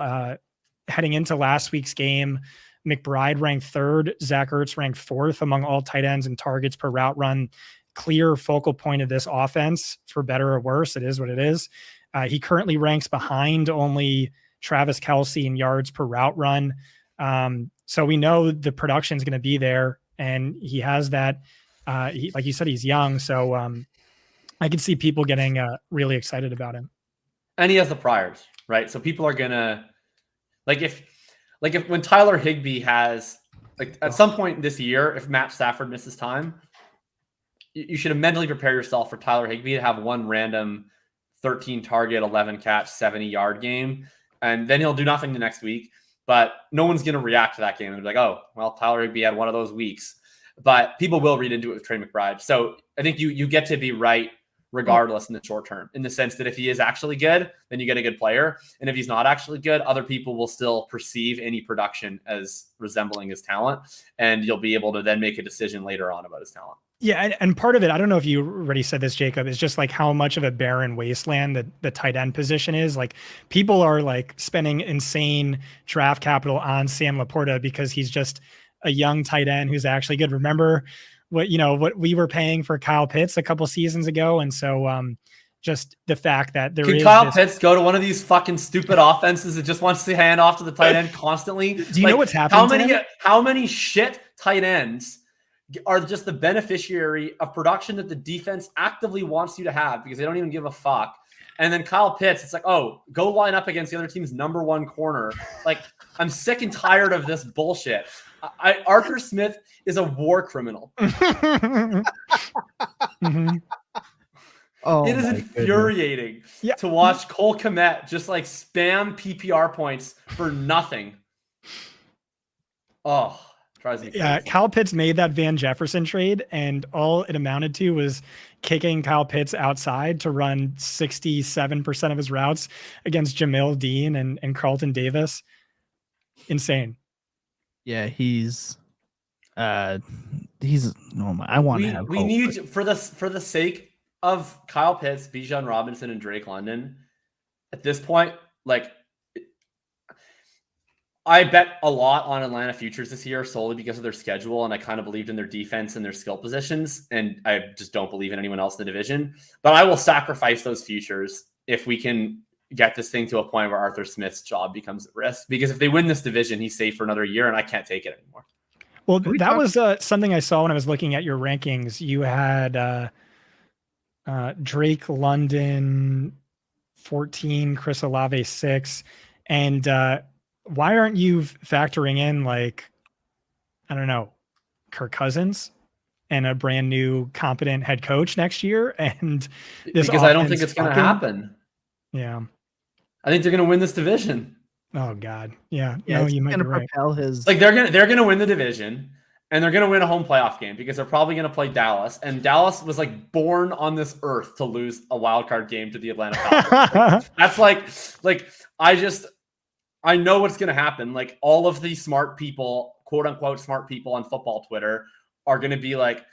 [SPEAKER 3] Heading into last week's game, McBride ranked 3rd, Zach Ertz ranked 4th among all tight ends and targets per route run. Clear focal point of this offense, for better or worse. It is what it is. He currently ranks behind only Travis Kelce in yards per route run. So we know the production is going to be there, and he has that. Like you said, he's young, so I could see people getting really excited about him.
[SPEAKER 4] And he has the priors, right? So people are gonna if when Tyler Higbee has, like, at some point this year, if Matt Stafford misses time, you should mentally prepare yourself for Tyler Higbee to have one random 13 target, 11 catch, 70-yard game. And then he'll do nothing the next week, but no one's going to react to that game and be like, oh, well, Tyler Higbee had one of those weeks. But people will read into it with Trey McBride. So I think you get to be right regardless in the short term, in the sense that if he is actually good, then you get a good player. And if he's not actually good, other people will still perceive any production as resembling his talent. And you'll be able to then make a decision later on about his talent.
[SPEAKER 3] Yeah, and part of it, I don't know if you already said this, Jacob, is just like how much of a barren wasteland that the tight end position is. Like people are like spending insane draft capital on Sam Laporta because he's just a young tight end who's actually good. Remember what we were paying for Kyle Pitts a couple seasons ago, and so just the fact that there is
[SPEAKER 4] Kyle Pitts go to one of these fucking stupid offenses that just wants to hand off to the tight end constantly.
[SPEAKER 3] Do you know what's happening?
[SPEAKER 4] How many shit tight ends are just the beneficiary of production that the defense actively wants you to have because they don't even give a fuck. And then Kyle Pitts, it's like, oh, go line up against the other team's number one corner. Like, I'm sick and tired of this bullshit. Arthur Smith is a war criminal.
[SPEAKER 3] Mhm.
[SPEAKER 2] Oh,
[SPEAKER 4] it is infuriating to watch Cole Kmet just like spam PPR points for nothing. Oh, drives me crazy.
[SPEAKER 3] Yeah, Kyle Pitts made that Van Jefferson trade, and all it amounted to was kicking Kyle Pitts outside to run 67% of his routes against Jamil Dean and Carlton Davis. Insane.
[SPEAKER 2] Yeah, he's I want to have.
[SPEAKER 4] We need for the sake of Kyle Pitts, Bijan Robinson, and Drake London. At this point, like, I bet a lot on Atlanta futures this year solely because of their schedule, and I kind of believed in their defense and their skill positions, and I just don't believe in anyone else in the division. But I will sacrifice those futures if we can get this thing to a point where Arthur Smith's job becomes at risk. Because if they win this division, he's safe for another year, and I can't take it anymore.
[SPEAKER 3] Well, that was something I saw when I was looking at your rankings. You had Drake London 14, Chris Olave 6, and why aren't you factoring in, like, I don't know, Kirk Cousins and a brand new competent head coach next year? And this
[SPEAKER 4] because I don't think it's going to happen.
[SPEAKER 3] Yeah,
[SPEAKER 4] I think they're going to win this division.
[SPEAKER 3] Oh God, yeah.
[SPEAKER 2] Yeah,
[SPEAKER 3] No, you might be right.
[SPEAKER 2] Propel his
[SPEAKER 4] like they're gonna win the division, and they're gonna win a home playoff game because they're probably gonna play Dallas. And Dallas was like born on this earth to lose a wild card game to the Atlanta Falcons. That's like I know what's gonna happen. Like, all of these smart people, quote unquote smart people on football Twitter, are gonna be like,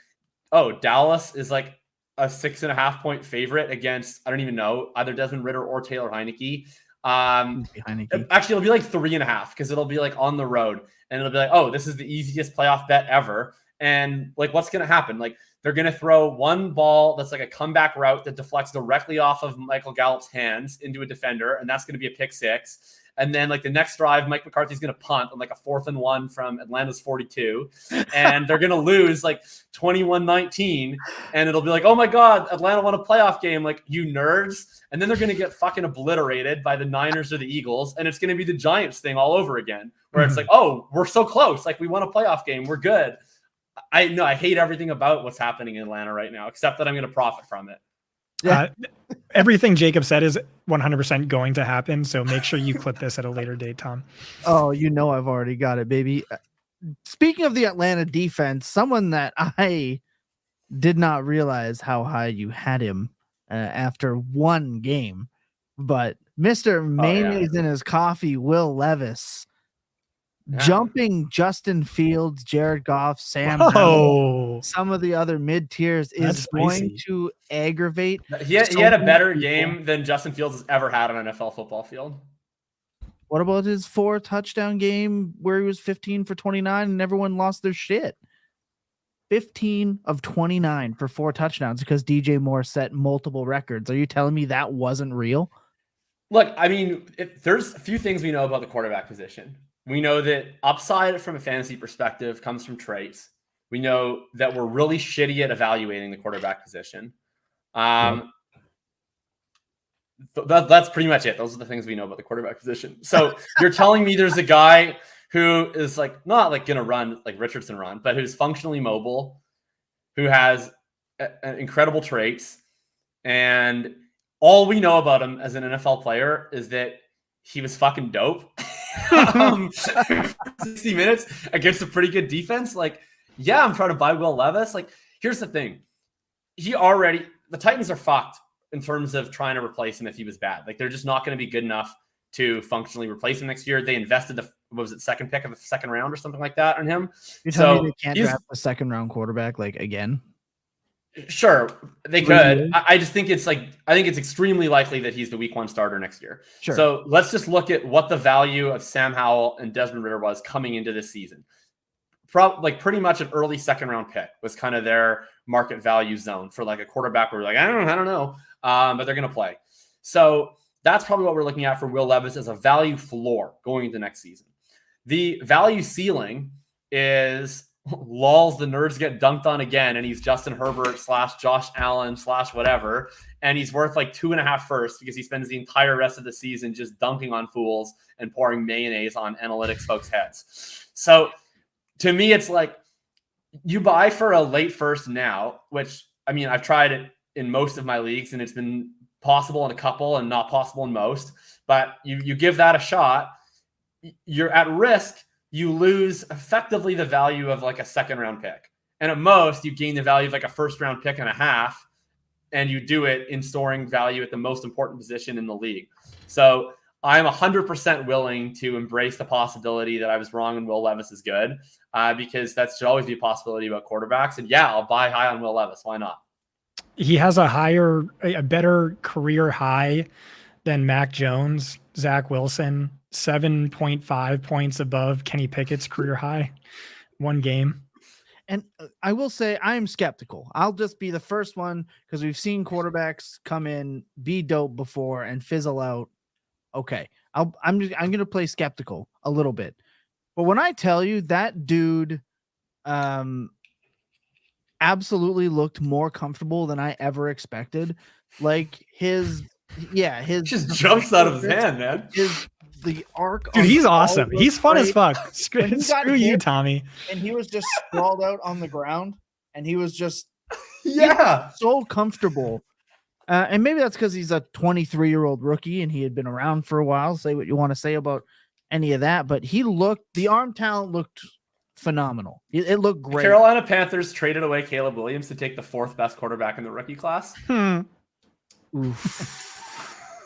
[SPEAKER 4] oh, Dallas is like a 6.5 point favorite against, I don't even know, either Desmond Ridder or Taylor Heineke. Actually, it'll be like 3.5 because it'll be like on the road, and it'll be like, oh, this is the easiest playoff bet ever. And like, what's going to happen? Like, they're going to throw one ball that's like a comeback route that deflects directly off of Michael Gallup's hands into a defender, and that's going to be a pick six. And then like the next drive, Mike McCarthy's going to punt on like a 4th and 1 from Atlanta's 42. And they're going to lose like 21-19. And it'll be like, oh my God, Atlanta won a playoff game. Like, you nerds. And then they're going to get fucking obliterated by the Niners or the Eagles. And it's going to be the Giants thing all over again, where it's like, oh, we're so close. Like, we won a playoff game. We're good. I hate everything about what's happening in Atlanta right now, except that I'm going to profit from it.
[SPEAKER 3] Yeah. Everything Jacob said is 100% going to happen. So make sure you clip this at a later date, Tom.
[SPEAKER 2] Oh, you know, I've already got it, baby. Speaking of the Atlanta defense, someone that I did not realize how high you had him after one game, but Mr. Mayonnaise in his coffee, Will Levis, jumping Justin Fields, Jared Goff, Sam Howell, some of the other mid tiers is going to aggravate.
[SPEAKER 4] He had a better game than Justin Fields has ever had on an NFL football field.
[SPEAKER 2] What about his 4 touchdown game where he was 15 for 29 and everyone lost their shit? 15 of 29 for 4 touchdowns because DJ Moore set multiple records. Are you telling me that wasn't real?
[SPEAKER 4] Look, I mean, there's a few things we know about the quarterback position. We know that upside from a fantasy perspective comes from traits. We know that we're really shitty at evaluating the quarterback position. That's pretty much it. Those are the things we know about the quarterback position. So you're telling me there's a guy who is like not like going to run like Richardson run, but who's functionally mobile, who has incredible traits, and all we know about him as an NFL player is that he was fucking dope. 60 minutes against a pretty good defense. Like, yeah, I'm trying to buy Will Levis. Like, here's the thing. The Titans are fucked in terms of trying to replace him if he was bad. Like, they're just not going to be good enough to functionally replace him next year. They invested second pick of the second round or something like that on him.
[SPEAKER 2] You're telling me they can't draft a second round quarterback like again?
[SPEAKER 4] Sure, they could. I just think it's extremely likely that he's the week 1 starter next year.
[SPEAKER 2] Sure.
[SPEAKER 4] So let's just look at what the value of Sam Howell and Desmond Ridder was coming into this season. Pretty much an early second round pick was kind of their market value zone for like a quarterback where we're like, I don't know, but they're going to play. So that's probably what we're looking at for Will Levis as a value floor going into next season. The value ceiling is lols, the nerds get dunked on again, and he's Justin Herbert / Josh Allen / whatever, and he's worth like 2.5 firsts because he spends the entire rest of the season just dunking on fools and pouring mayonnaise on analytics folks' heads. So to me, it's like you buy for a late first now, which I mean, I've tried it in most of my leagues, and it's been possible in a couple and not possible in most. But you give that a shot, you're at risk. You lose effectively the value of like a second round pick. And at most, you gain the value of like a first round pick and a half. And you do it in storing value at the most important position in the league. So I'm 100% willing to embrace the possibility that I was wrong and Will Levis is good, because that should always be a possibility about quarterbacks. And yeah, I'll buy high on Will Levis. Why not?
[SPEAKER 3] He has a better career high than Mac Jones, Zach Wilson, 7.5 points above Kenny Pickett's career high, one game.
[SPEAKER 2] And I will say I am skeptical. I'll just be the first one because we've seen quarterbacks come in, be dope before and fizzle out. Okay. I'm going to play skeptical a little bit. But when I tell you that dude absolutely looked more comfortable than I ever expected, like his
[SPEAKER 4] just jumps out of his hand, man.
[SPEAKER 2] The arc,
[SPEAKER 3] dude, he's awesome. He's fun as fuck. Screw you, Tommy.
[SPEAKER 2] And he was just sprawled out on the ground, and he was just so comfortable. And maybe that's because he's a 23-year-old rookie and he had been around for a while. Say what you want to say about any of that, but the arm talent looked phenomenal. It looked great.
[SPEAKER 4] The Carolina Panthers traded away Caleb Williams to take the 4th best quarterback in the rookie class.
[SPEAKER 2] Oof.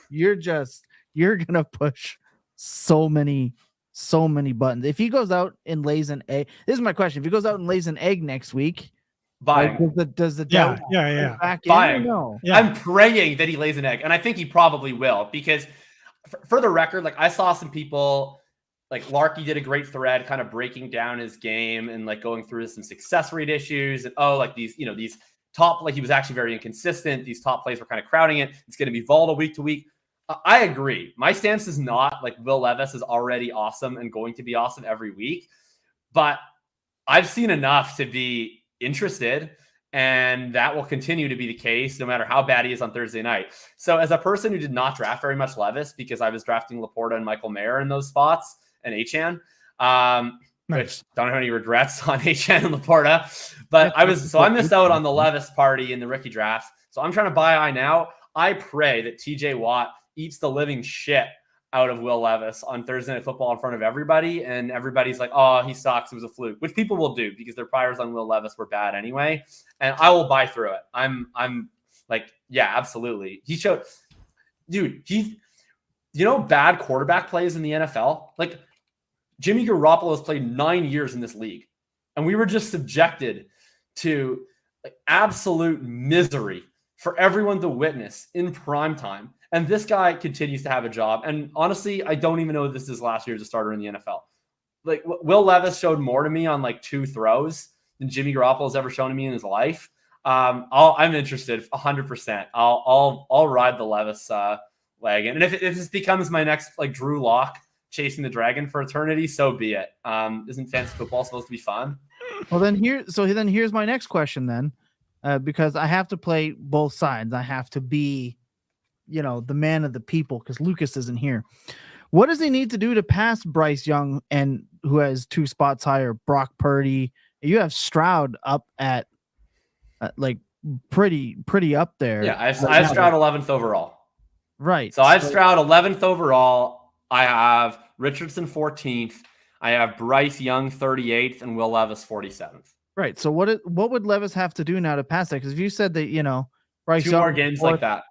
[SPEAKER 2] You're gonna push so many buttons. If he goes out and lays an egg, this is my question. If he goes out and lays an egg next week,
[SPEAKER 4] buying.
[SPEAKER 2] Does the
[SPEAKER 3] back
[SPEAKER 4] buying?
[SPEAKER 2] No.
[SPEAKER 3] Yeah.
[SPEAKER 4] I'm praying that he lays an egg, and I think he probably will, because for the record, like I saw some people, like Larky did a great thread kind of breaking down his game and like going through some success rate issues and like these top, like he was actually very inconsistent. These top plays were kind of crowding it. It's going to be volatile week to week. I agree. My stance is not like Will Levis is already awesome and going to be awesome every week, but I've seen enough to be interested, and that will continue to be the case no matter how bad he is on Thursday night. So as a person who did not draft very much Levis because I was drafting Laporta and Michael Mayer in those spots and Achane, which don't have any regrets on Achane and Laporta, but I missed out on the Levis party in the rookie drafts. So I'm trying to buy high now. I pray that TJ Watt eats the living shit out of Will Levis on Thursday Night Football in front of everybody, and everybody's like, oh, he sucks, it was a fluke, which people will do because their priors on Will Levis were bad anyway, and I will buy through it. I'm like, yeah, absolutely. He showed, dude, bad quarterback plays in the NFL, like Jimmy Garoppolo has played 9 years in this league, and we were just subjected to like absolute misery for everyone to witness in prime time. And this guy continues to have a job. And honestly, I don't even know if this is last year as a starter in the NFL. Like Will Levis showed more to me on like 2 throws than Jimmy Garoppolo's ever shown to me in his life. I'm interested 100%. I'll ride the Levis wagon. And if this becomes my next like Drew Lock chasing the dragon for eternity, so be it. Isn't fantasy football supposed to be fun?
[SPEAKER 2] Well, then here's my next question then, because I have to play both sides. I have to be, the man of the people because Lucas isn't here. What does he need to do to pass Bryce Young and who has 2 spots higher, Brock Purdy? You have Stroud up at like pretty up there.
[SPEAKER 4] Yeah, I have Stroud 11th overall.
[SPEAKER 2] Right.
[SPEAKER 4] So I have Stroud 11th overall. I have Richardson 14th. I have Bryce Young 38th and Will Levis 47th.
[SPEAKER 2] Right. So what would Levis have to do now to pass that? Because if you said that, Bryce
[SPEAKER 4] 2
[SPEAKER 2] Young,
[SPEAKER 4] more games like that.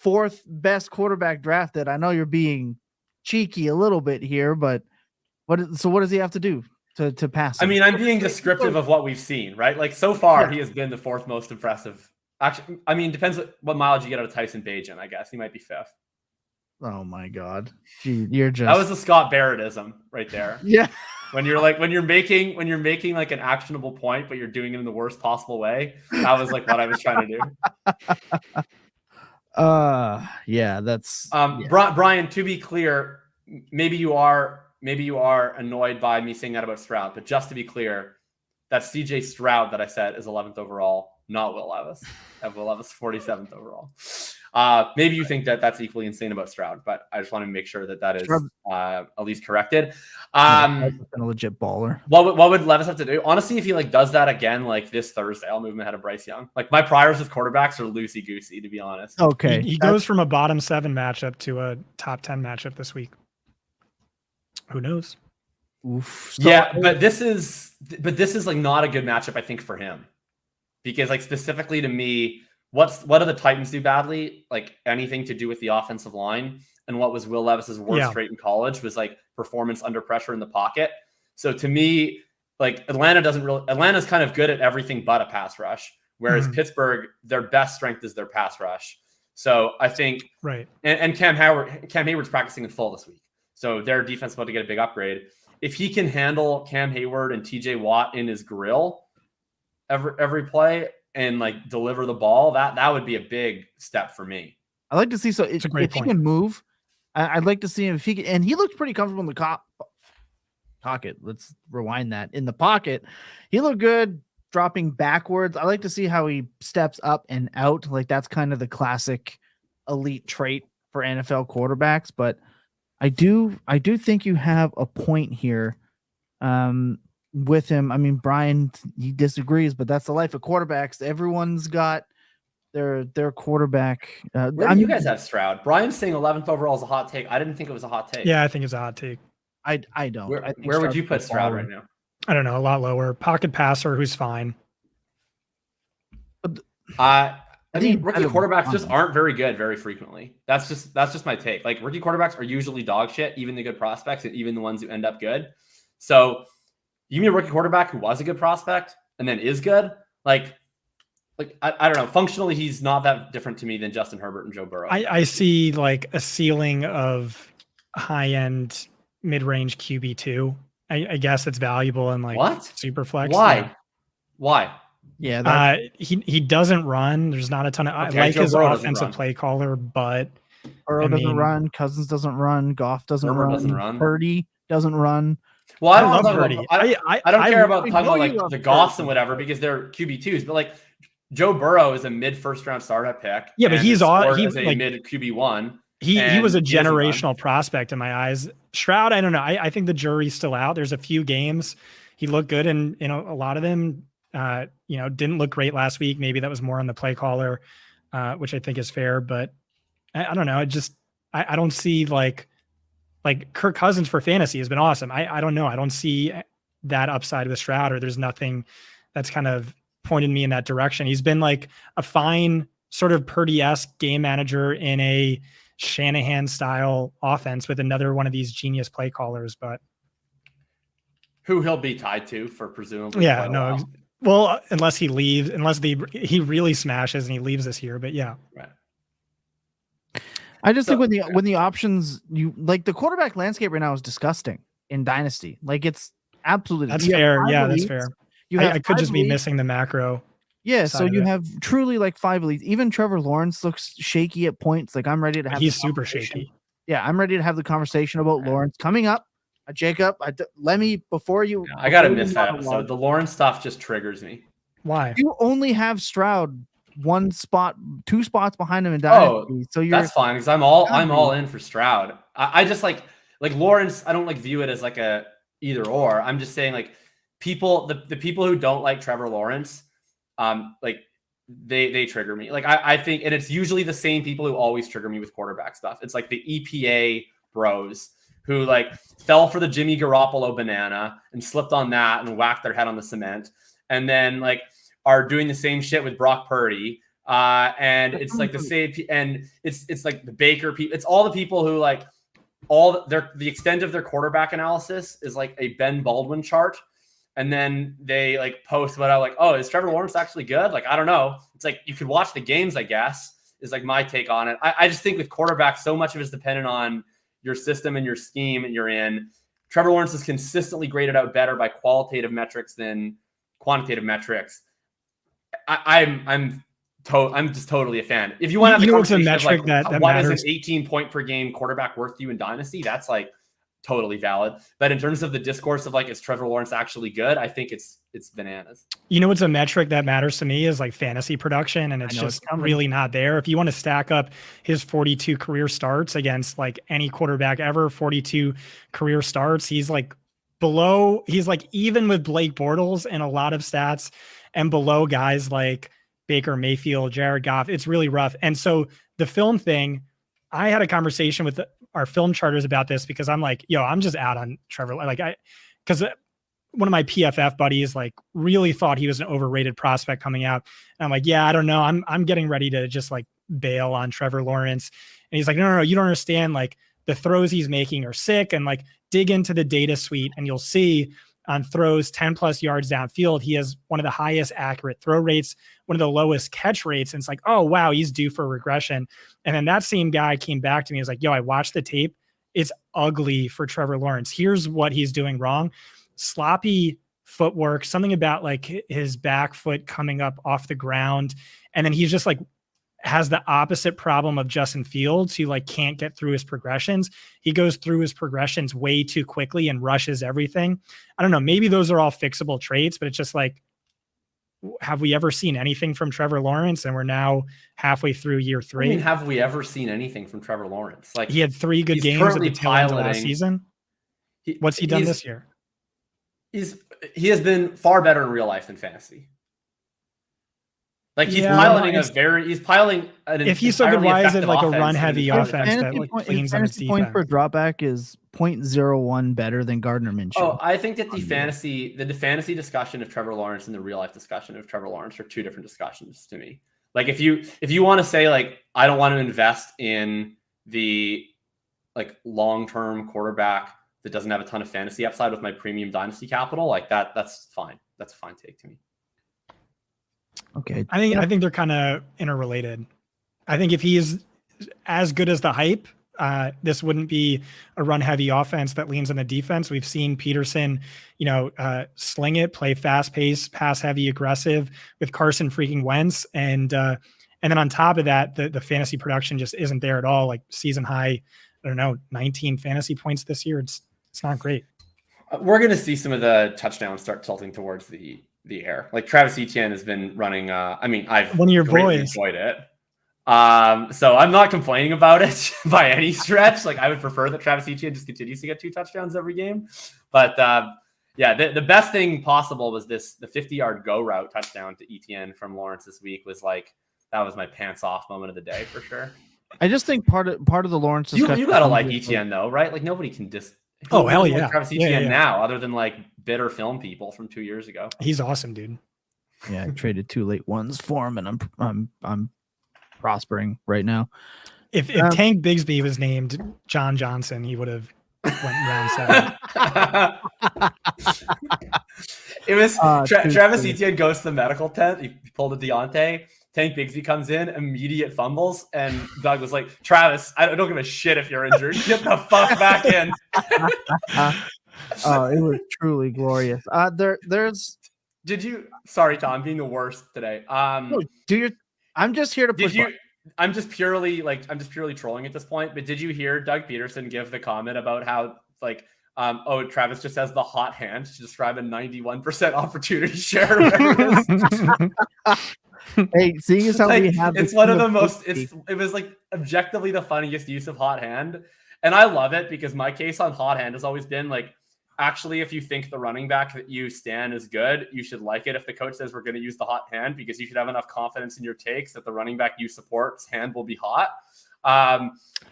[SPEAKER 2] 4th best quarterback drafted. I know you're being cheeky a little bit here, but what does he have to do to pass him?
[SPEAKER 4] I mean, I'm being descriptive of what we've seen, right? Like so far, He has been the 4th most impressive. Actually, I mean, depends what mileage you get out of Tyson Bagent, I guess. He might be 5th.
[SPEAKER 2] Oh my God. Gee, you're just...
[SPEAKER 4] That was the Scott Barrettism right there.
[SPEAKER 2] Yeah.
[SPEAKER 4] When you're making like an actionable point, but you're doing it in the worst possible way. That was like what I was trying to do.
[SPEAKER 2] Yeah, that's
[SPEAKER 4] Brian, to be clear, maybe you are annoyed by me saying that about Stroud, but just to be clear, That's CJ Stroud that I said is 11th overall, not Will Levis. I have Will Levis 47th overall. Maybe you think that that's equally insane about Stroud, but I just want to make sure that is at least corrected.
[SPEAKER 2] A legit baller.
[SPEAKER 4] What would Levis have to do? Honestly, if he does that again this Thursday, I'll move him ahead of Bryce Young. My priors with quarterbacks are loosey goosey, to be honest.
[SPEAKER 2] Okay,
[SPEAKER 3] he goes from a bottom 7 matchup to a top 10 matchup this week. Who knows?
[SPEAKER 2] Oof.
[SPEAKER 4] But this is not a good matchup, I think, for him, because specifically to me, what do the Titans do badly? Anything to do with the offensive line, and what was Will Levis's worst trait in college was performance under pressure in the pocket. So to me, Atlanta's kind of good at everything but a pass rush, whereas Pittsburgh, their best strength is their pass rush. So I think
[SPEAKER 3] right.
[SPEAKER 4] And Cam Hayward's practicing in full this week, so their defense is about to get a big upgrade. If he can handle Cam Hayward and TJ Watt in his grill every play and deliver the ball, that would be a big step for me.
[SPEAKER 2] I'd like to see if he can move. I'd like to see him if he can, and he looked pretty comfortable in the pocket. Let's rewind that. In the pocket, he looked good dropping backwards. I like to see how he steps up and out. That's kind of the classic elite trait for NFL quarterbacks, but I do think you have a point here with him. I mean, Brian, he disagrees, but that's the life of quarterbacks. Everyone's got their quarterback.
[SPEAKER 4] Where do you guys have Stroud? Brian's saying 11th overall is a hot take. I didn't think it was a hot take.
[SPEAKER 3] Yeah, I think it's a hot take.
[SPEAKER 2] I don't.
[SPEAKER 4] Where would you put Stroud right now?
[SPEAKER 3] I don't know. A lot lower. Pocket passer who's fine.
[SPEAKER 4] I mean, rookie quarterbacks just aren't very good very frequently. That's just my take. Rookie quarterbacks are usually dog shit, even the good prospects and even the ones who end up good. So you mean a rookie quarterback who was a good prospect and then is good? I don't know. Functionally, he's not that different to me than Justin Herbert and Joe Burrow.
[SPEAKER 3] I see a ceiling of high-end mid-range QB2. I guess it's valuable in
[SPEAKER 4] what?
[SPEAKER 3] Super flex.
[SPEAKER 4] Why?
[SPEAKER 2] Yeah,
[SPEAKER 3] he doesn't run. There's not a ton of
[SPEAKER 4] okay,
[SPEAKER 3] his offensive play caller, but
[SPEAKER 2] Burrow doesn't run. Cousins doesn't run. Goff doesn't run. Purdy doesn't run.
[SPEAKER 4] Well, I
[SPEAKER 3] love Purdy.
[SPEAKER 4] I don't care about talking about the Goffs and whatever because they're QB2s, but Joe Burrow is a mid first round startup pick.
[SPEAKER 3] Yeah, but he's a
[SPEAKER 4] mid QB1.
[SPEAKER 3] He was a generational prospect in my eyes. Stroud, I don't know. I think the jury's still out. There's a few games he looked good, and a lot of them didn't look great last week. Maybe that was more on the play caller, which I think is fair. But I don't know. I don't see Kirk Cousins for fantasy has been awesome. I don't know. I don't see that upside with Stroud, or there's nothing that's kind of pointed me in that direction. He's been a fine sort of Purdy-esque game manager in a Shanahan style offense with another one of these genius play callers, but
[SPEAKER 4] who he'll be tied to for presumably.
[SPEAKER 3] Yeah, no. Well, unless he leaves, he really smashes and he leaves this year, but yeah.
[SPEAKER 4] Right.
[SPEAKER 2] I just think when the options the quarterback landscape right now is disgusting in Dynasty. It's absolutely
[SPEAKER 3] that's fair. Yeah, that's fair. I could just be missing the macro.
[SPEAKER 2] Yeah, so you have truly 5 leads. Even Trevor Lawrence looks shaky at points. I'm ready to have.
[SPEAKER 3] He's super shaky.
[SPEAKER 2] Yeah, I'm ready to have the conversation about Lawrence coming up. Jacob, let me before you.
[SPEAKER 4] Yeah, I gotta miss that episode. The Lawrence stuff just triggers me.
[SPEAKER 3] Why?
[SPEAKER 2] You only have Stroud 2 spots behind him in Dynasty. So
[SPEAKER 4] that's fine because I'm all in for Stroud. I just like Lawrence. I don't view it as a either or. I'm just saying the people who don't like Trevor Lawrence. They trigger me. I think, and it's usually the same people who always trigger me with quarterback stuff. It's the EPA bros who fell for the Jimmy Garoppolo banana and slipped on that and whacked their head on the cement. And then are doing the same shit with Brock Purdy. And it's the same, and it's the Baker people. It's all the people who the extent of their quarterback analysis is a Ben Baldwin chart. And then they post about how is Trevor Lawrence actually good? I don't know. It's you could watch the games, I guess, is my take on it. I just think with quarterbacks, so much of it is dependent on your system and your scheme that you're in. Trevor Lawrence is consistently graded out better by qualitative metrics than quantitative metrics. I'm just totally a fan. If you want to have the conversation
[SPEAKER 3] metric that
[SPEAKER 4] what
[SPEAKER 3] matters.
[SPEAKER 4] is an 18 point per game quarterback worth to you in Dynasty, that's totally valid. But in terms of the discourse of like, is Trevor Lawrence actually good? I think it's bananas.
[SPEAKER 3] You know what's a metric that matters to me is like fantasy production, and it's just really not there. If you want to stack up his 42 career starts against like any quarterback ever, 42 career starts, he's like even with Blake Bortles in a lot of stats and below guys like Baker Mayfield, Jared Goff. It's really rough. And so the film thing, I had a conversation with our film charters about this because I'm like, yo, I'm just out on Trevor. Because one of my PFF buddies like really thought he was an overrated prospect coming out. And I'm like, yeah, I don't know. I'm getting ready to just like bail on Trevor Lawrence. And he's like, no, you don't understand. Like the throws he's making are sick, and like dig into the data suite and you'll see on throws 10 plus yards downfield, he has one of the highest accurate throw rates, one of the lowest catch rates. And it's like, oh, wow, he's due for regression. And then that same guy came back to me. He was like, yo, I watched the tape. It's ugly for Trevor Lawrence. Here's what he's doing wrong. Sloppy footwork, something about like his back foot coming up off the ground. And then he's just like, has the opposite problem of Justin Fields, who like can't get through his progressions. He goes through his progressions way too quickly and rushes everything. I don't know. Maybe those are all fixable traits, but it's just like, have we ever seen anything from Trevor Lawrence? And we're now halfway through year 3.
[SPEAKER 4] I mean, have we ever seen anything from Trevor Lawrence? Like
[SPEAKER 3] he had 3 good games at the tail end of last season. What's he done this year?
[SPEAKER 4] He has been far better in real life than fantasy. Like he's piloting
[SPEAKER 3] if he's so good, why is it like a run heavy offense that like cleans on its defense?
[SPEAKER 2] Point per dropback is 0.01 better than Gardner Minshew.
[SPEAKER 4] Oh, I think that the fantasy discussion of Trevor Lawrence and the real life discussion of Trevor Lawrence are two different discussions to me. Like if you want to say like I don't want to invest in the like long-term quarterback that doesn't have a ton of fantasy upside with my premium dynasty capital, like that's fine. That's a fine take to me.
[SPEAKER 2] Okay.
[SPEAKER 3] I think they're kind of interrelated. I think if he is as good as the hype, this wouldn't be a run heavy offense that leans on the defense. We've seen Peterson, sling it, play fast pace, pass heavy, aggressive with Carson freaking Wentz. And then on top of that, the fantasy production just isn't there at all. Like season high, 19 fantasy points this year. It's not great.
[SPEAKER 4] We're going to see some of the touchdowns start tilting towards the air. Like Travis Etienne has been running. I've
[SPEAKER 3] one of your boys
[SPEAKER 4] enjoyed it. So I'm not complaining about it by any stretch. Like I would prefer that Travis Etienne just continues to get 2 touchdowns every game. But the best thing possible was the 50-yard go route touchdown to Etienne from Lawrence this week was like, that was my pants off moment of the day for sure.
[SPEAKER 2] I just think part of the Lawrence discussion.
[SPEAKER 4] You gotta like Etienne though, right? Like nobody can
[SPEAKER 3] Oh hell yeah,
[SPEAKER 4] Travis Etienne now, other than like bitter film people from 2 years ago.
[SPEAKER 3] He's awesome, dude.
[SPEAKER 2] Yeah, I traded 2 late ones for him, and I'm prospering right now.
[SPEAKER 3] If Tank Bigsby was named John Johnson, he would have went round 7.
[SPEAKER 4] It was Travis Etienne goes to the medical tent. He pulled a Deontay. Tank Bigsby comes in, immediate fumbles, and Doug was like, Travis, I don't give a shit if you're injured. Get the fuck back in.
[SPEAKER 2] Oh, it was truly glorious.
[SPEAKER 4] Sorry, Tom, being the worst today. I'm
[SPEAKER 2] just here to push.
[SPEAKER 4] I'm just purely trolling at this point, but did you hear Doug Peterson give the comment about how like Travis just has the hot hand to describe a 91% opportunity share?
[SPEAKER 2] Hey, seeing as how we have
[SPEAKER 4] it's one of the most it was like objectively the funniest use of hot hand. And I love it because my case on hot hand has always been like, actually, if you think the running back that you stand is good, you should like it if the coach says we're going to use the hot hand, because you should have enough confidence in your takes that the running back you support's hand will be hot.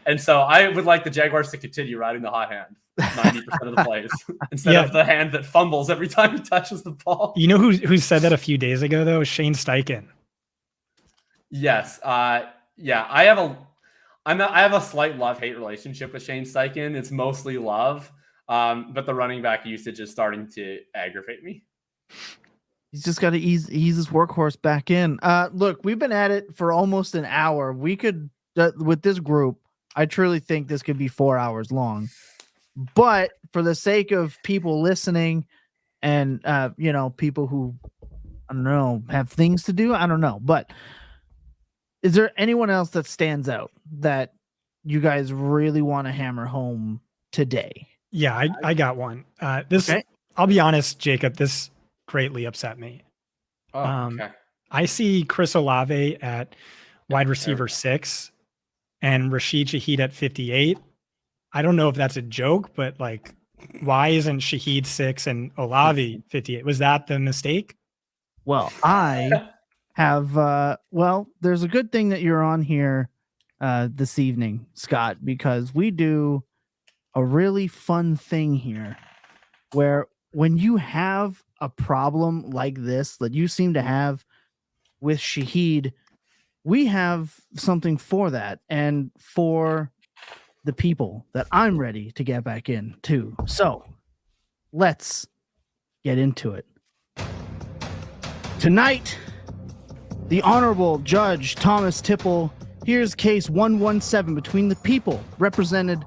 [SPEAKER 4] And so I would like the Jaguars to continue riding the hot hand 90% of the plays instead of the hand that fumbles every time he touches the ball.
[SPEAKER 3] You know who said that a few days ago though? Shane Steichen.
[SPEAKER 4] Yes. I have a slight love-hate relationship with Shane Steichen. It's mostly love. But the running back usage is starting to aggravate me.
[SPEAKER 2] He's just got to ease his workhorse back in. Look, we've been at it for almost an hour. We could, with this group, I truly think this could be 4 hours long. But for the sake of people listening and, people who, I don't know, have things to do, I don't know. But is there anyone else that stands out that you guys really want to hammer home today?
[SPEAKER 3] Yeah, I got one. This,
[SPEAKER 2] Okay.
[SPEAKER 3] I'll be honest, Jacob, this greatly upset me.
[SPEAKER 4] Oh, okay.
[SPEAKER 3] I see Chris Olave at wide receiver 6 and Rashid Shaheed at 58. I don't know if that's a joke, but like, why isn't Shaheed 6 and Olave 58? Was that the mistake?
[SPEAKER 2] Well, I have there's a good thing that you're on here this evening, Scott, because we do a really fun thing here where when you have a problem like this that you seem to have with Shaheed, we have something for that and for the people that I'm ready to get back in too. So let's get into it. Tonight, the Honorable Judge Thomas Tipple hears case 117 between the people represented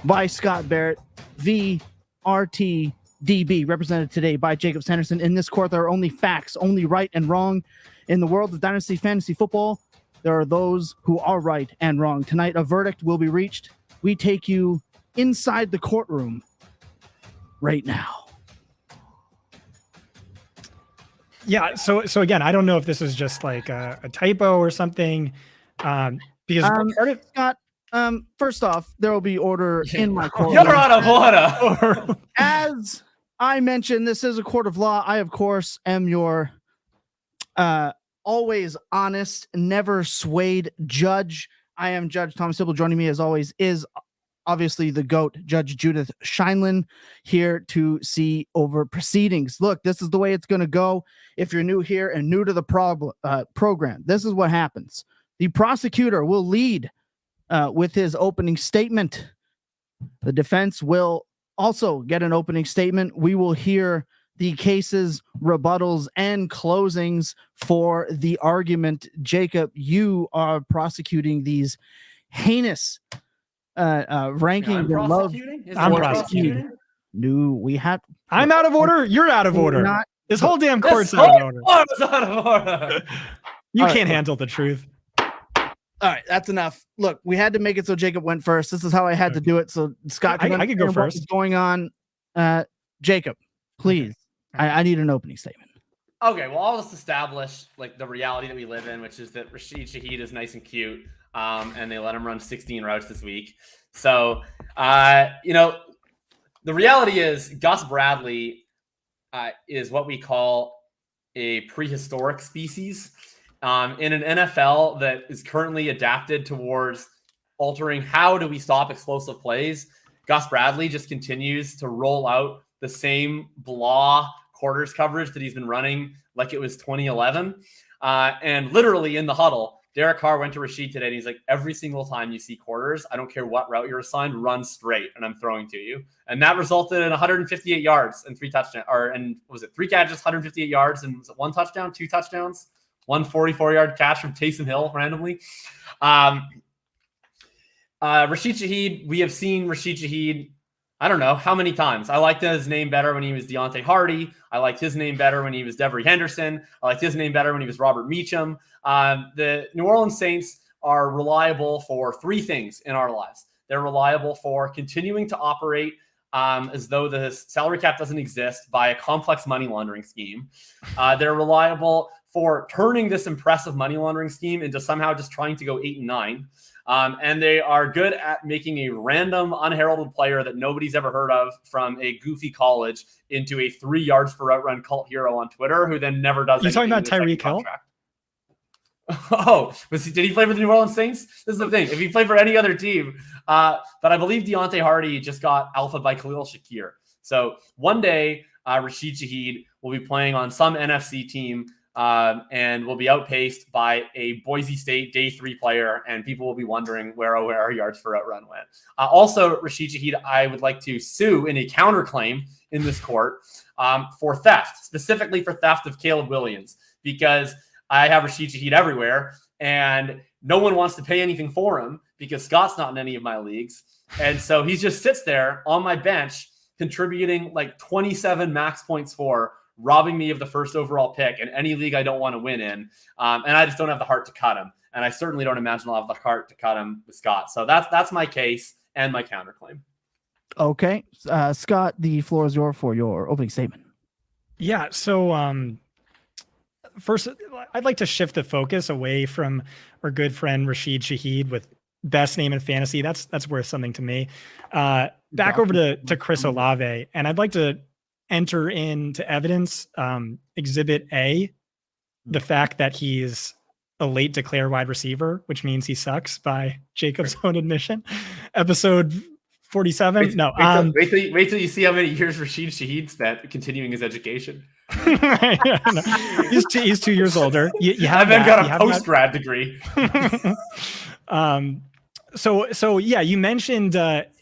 [SPEAKER 2] by Scott Barrett v. RTDB, represented today by Jakob Sanderson. In this court, there are only facts, only right and wrong. In the world of Dynasty Fantasy Football, there are those who are right and wrong. Tonight, a verdict will be reached. We take you inside the courtroom right now.
[SPEAKER 3] Yeah. So again, I don't know if this is just like a typo or something. Because part of
[SPEAKER 2] Scott, first off, there will be order in my court.
[SPEAKER 4] You're out of order.
[SPEAKER 2] As I mentioned, this is a court of law. I, of course, am your always honest, never swayed judge. I am Judge Thomas Tipple. Joining me, as always, is obviously the GOAT, Judge Judith Scheinlin, here to see over proceedings. Look, this is the way it's going to go. If you're new here and new to the program, this is what happens. The prosecutor will lead with his opening statement. The defense will also get an opening statement. We will hear the cases, rebuttals, and closings for the argument. Jacob, you are prosecuting these heinous ranking.
[SPEAKER 4] I'm prosecuting?
[SPEAKER 3] I'm prosecuting.
[SPEAKER 2] No, we have.
[SPEAKER 3] I'm out of order. You're out of order.
[SPEAKER 2] Not,
[SPEAKER 3] this whole damn court's
[SPEAKER 4] This
[SPEAKER 3] out of
[SPEAKER 4] whole
[SPEAKER 3] order.
[SPEAKER 4] court is out of order.
[SPEAKER 3] You
[SPEAKER 2] All right,
[SPEAKER 3] can't handle the truth.
[SPEAKER 2] all right, that's enough. Look, we had to make it so Jacob went first. This is how I had to do it. So Scott,
[SPEAKER 3] I could go
[SPEAKER 2] understand what
[SPEAKER 3] first.
[SPEAKER 2] was going on? Jacob, please. I need an opening statement.
[SPEAKER 4] Okay, well, I'll just establish like the reality that we live in, which is that Rashid Shaheed is nice and cute, and they let him run 16 routes this week. So, the reality is Gus Bradley is what we call a prehistoric species in an NFL that is currently adapted towards altering how do we stop explosive plays. Gus Bradley just continues to roll out the same blah quarters coverage that he's been running like it was 2011. And literally in the huddle, Derek Carr went to Rashid today and he's like, every single time you see quarters, I don't care what route you're assigned, run straight and I'm throwing to you. And that resulted in 158 yards and 3 touchdowns, was it 3 catches, 158 yards, and was it 1 touchdown, 2 touchdowns, 1 44-yard catch from Taysom Hill randomly. Rashid Shaheed, we have seen Rashid Shaheed, I don't know how many times. I liked his name better when he was Deontay Hardy. I liked his name better when he was Devery Henderson. I liked his name better when he was Robert Meacham. The New Orleans Saints are reliable for 3 things in our lives. They're reliable for continuing to operate as though the salary cap doesn't exist by a complex money laundering scheme. They're reliable for turning this impressive money laundering scheme into somehow just trying to go 8-9. And they are good at making a random unheralded player that nobody's ever heard of from a goofy college into a 3 yards per route run cult hero on Twitter who then never does anything.
[SPEAKER 3] You talking about Tyreek Hill?
[SPEAKER 4] Oh, did he play for the New Orleans Saints? This is the thing. If he played for any other team, but I believe Deontay Hardy just got alpha by Khalil Shakir. So one day, Rashid Shaheed will be playing on some NFC team and will be outpaced by a Boise State day 3 player, and people will be wondering where our yards per route run went. Also, Rashid Shaheed, I would like to sue in a counterclaim in this court for theft, specifically for theft of Caleb Williams, because I have Rashid Shaheed everywhere, and no one wants to pay anything for him because Scott's not in any of my leagues. And so he just sits there on my bench, contributing like 27 max points for, robbing me of the first overall pick in any league I don't want to win in. And I just don't have the heart to cut him. And I certainly don't imagine I'll have the heart to cut him with Scott. So that's my case and my counterclaim.
[SPEAKER 2] Okay. Scott, the floor is yours for your opening statement.
[SPEAKER 3] Yeah. So first, I'd like to shift the focus away from our good friend Rashid Shaheed with best name in fantasy. That's worth something to me. Back over to Chris Olave, and I'd like to enter into evidence Exhibit A, the fact that he's a late declare wide receiver, which means he sucks by Jacob's own admission. Episode 47.
[SPEAKER 4] Wait till you see how many years Rashid Shaheed spent continuing his education.
[SPEAKER 3] He's 2 years older. You have
[SPEAKER 4] then got a post grad degree.
[SPEAKER 3] So yeah, you mentioned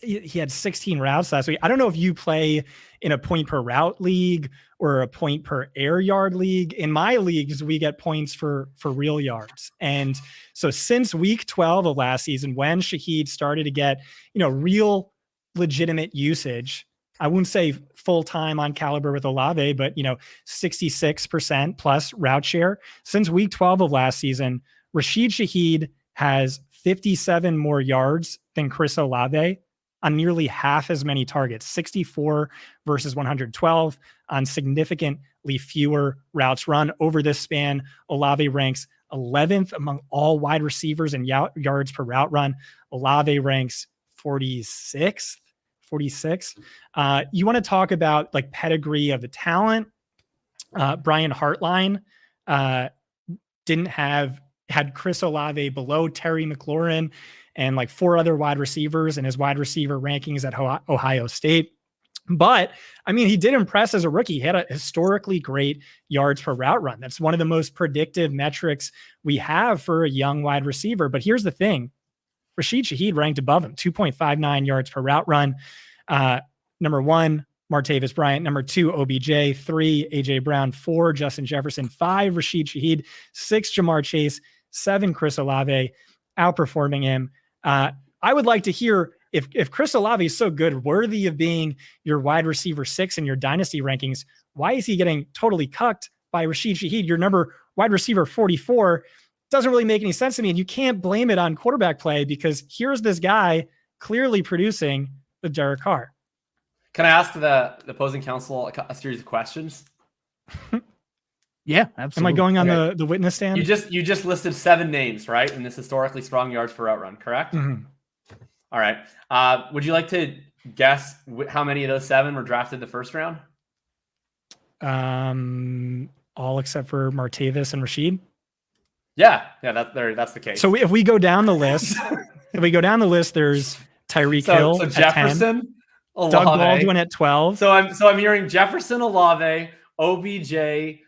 [SPEAKER 3] he had 16 routes last week. I don't know if you play in a point per route league or a point per air yard league. In my leagues, we get points for real yards. And so since week 12 of last season, when Shaheed started to get, real legitimate usage, I wouldn't say full-time on caliber with Olave, but 66% plus route share. Since week 12 of last season, Rashid Shaheed has 57 more yards than Chris Olave on nearly half as many targets, 64 versus 112 on significantly fewer routes run over this span. Olave ranks 11th among all wide receivers in yards per route run. Olave ranks 46th. You want to talk about like pedigree of the talent? Brian Hartline had Chris Olave below Terry McLaurin and like 4 other wide receivers in his wide receiver rankings at Ohio State. But I mean, he did impress as a rookie. He had a historically great yards per route run. That's one of the most predictive metrics we have for a young wide receiver. But here's the thing. Rashid Shaheed ranked above him, 2.59 yards per route run. Number 1, Martavis Bryant. Number 2, OBJ. 3, AJ Brown. 4, Justin Jefferson. 5, Rashid Shaheed. 6, Jamar Chase. 7, Chris Olave, outperforming him. I would like to hear if Chris Olave is so good, worthy of being your wide receiver 6 in your dynasty rankings, why is he getting totally cucked by Rashid Shaheed, your number wide receiver 44? Doesn't really make any sense to me. And you can't blame it on quarterback play because here's this guy clearly producing with Derek Carr.
[SPEAKER 4] Can I ask the opposing counsel a series of questions?
[SPEAKER 2] Yeah, absolutely.
[SPEAKER 3] Am I going on the witness stand?
[SPEAKER 4] You just listed 7 names, right? In this historically strong yards per route run, correct?
[SPEAKER 3] Mm-hmm.
[SPEAKER 4] All right. Would you like to guess how many of those 7 were drafted the first round?
[SPEAKER 3] All except for Martavis and Rashid.
[SPEAKER 4] Yeah, that's the case.
[SPEAKER 3] So if we go down the list, there's Tyreek Hill
[SPEAKER 4] so
[SPEAKER 3] at
[SPEAKER 4] Jefferson,
[SPEAKER 3] 10,
[SPEAKER 4] Olave.
[SPEAKER 3] Doug Baldwin at 12.
[SPEAKER 4] So I'm hearing Jefferson, Olave, OBJ.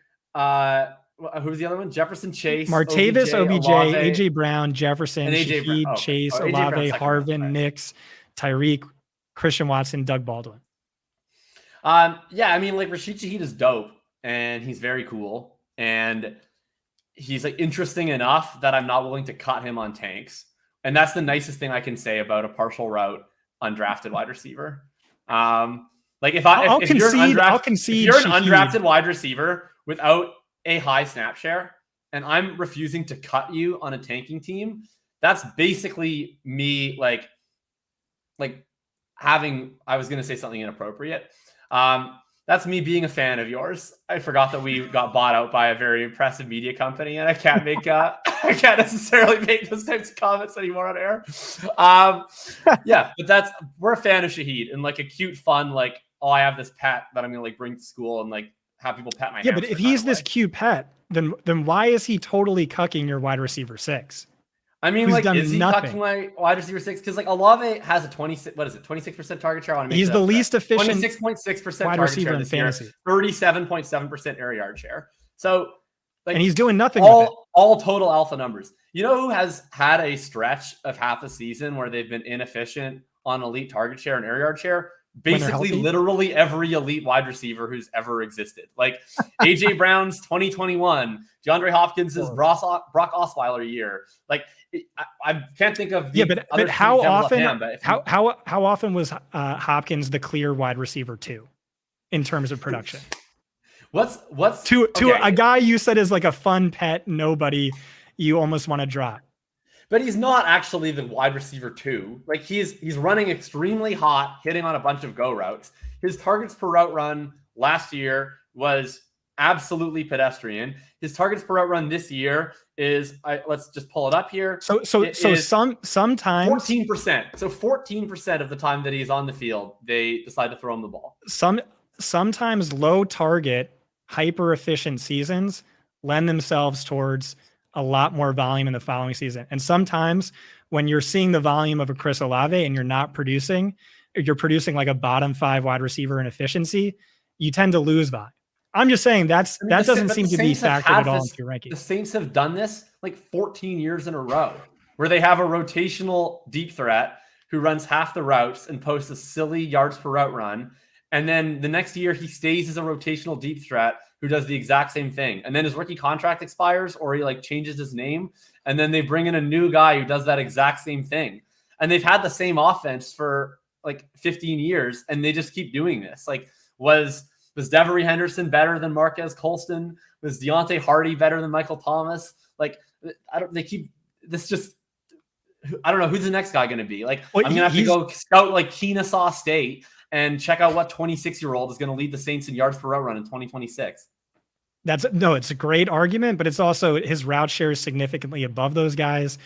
[SPEAKER 4] Who's the other one? Jefferson, Chase,
[SPEAKER 3] Martavis, OBJ,
[SPEAKER 4] Olave,
[SPEAKER 3] AJ Brown, Jefferson,
[SPEAKER 4] and AJ
[SPEAKER 3] Shaheed,
[SPEAKER 4] Brown.
[SPEAKER 3] Chase,
[SPEAKER 4] AJ
[SPEAKER 3] Olave,
[SPEAKER 4] Brown's second
[SPEAKER 3] Harvin,
[SPEAKER 4] round,
[SPEAKER 3] Nix, Tyreek, Christian Watson, Doug Baldwin.
[SPEAKER 4] Yeah, I mean, like Rashid Shaheed is dope and he's very cool and he's like interesting enough that I'm not willing to cut him on tanks. And that's the nicest thing I can say about a partial route undrafted wide receiver. Like if you're an undrafted wide receiver without a high snap share and I'm refusing to cut you on a tanking team, that's basically me like having, I was going to say something inappropriate. That's me being a fan of yours. I forgot that we got bought out by a very impressive media company, and I can't make I can't necessarily make those types of comments anymore on air. Yeah, but we're a fan of Shaheed and like a cute, fun, like, oh, I have this pet that I'm gonna like bring to school and like have people pet my.
[SPEAKER 3] Yeah, but if he's this cute pet, then why is he totally cucking your wide receiver 6?
[SPEAKER 4] I mean, like, is he cucking my wide receiver 6? Because like Olave has a 26% target share.
[SPEAKER 3] He's the least efficient
[SPEAKER 4] 26.6%
[SPEAKER 3] wide receiver in fantasy.
[SPEAKER 4] 37.7% air yard share. So, like,
[SPEAKER 3] and he's doing nothing.
[SPEAKER 4] All total alpha numbers. You know who has had a stretch of half a season where they've been inefficient on elite target share and air yard share? Basically, literally every elite wide receiver who's ever existed. Like AJ Brown's 2021, DeAndre Hopkins's Brock Osweiler year. Like I can't think of
[SPEAKER 3] but how often? How often was Hopkins the clear wide receiver 2 in terms of production?
[SPEAKER 4] What's
[SPEAKER 3] to a guy you said is like a fun pet, nobody you almost want to drop.
[SPEAKER 4] but he's not actually the wide receiver 2. Like he's running extremely hot, hitting on a bunch of go routes. His targets per route run last year was absolutely pedestrian. His targets per route run this year is let's just pull it up here.
[SPEAKER 3] So sometimes
[SPEAKER 4] 14%. So 14% of the time that he's on the field, they decide to throw him the ball.
[SPEAKER 3] Sometimes low target, hyper efficient seasons lend themselves towards a lot more volume in the following season. And sometimes when you're seeing the volume of a Chris Olave and you're producing like a bottom 5 wide receiver in efficiency, you tend to lose volume. I'm just saying that doesn't seem to be factored at all into your ranking.
[SPEAKER 4] The Saints have done this like 14 years in a row, where they have a rotational deep threat who runs half the routes and posts a silly yards per route run. And then the next year he stays as a rotational deep threat who does the exact same thing. And then his rookie contract expires, or he like changes his name. And then they bring in a new guy who does that exact same thing. And they've had the same offense for like 15 years. And they just keep doing this. Like was Devery Henderson better than Marquez Colston? Was Deontay Hardy better than Michael Thomas? Like, I don't know who's the next guy going to be. Like, I'm going to have to go scout like Kennesaw State and check out what 26-year-old is going to lead the Saints in yards per route run in 2026.
[SPEAKER 3] It's a great argument, but it's also his route share is significantly above those guys.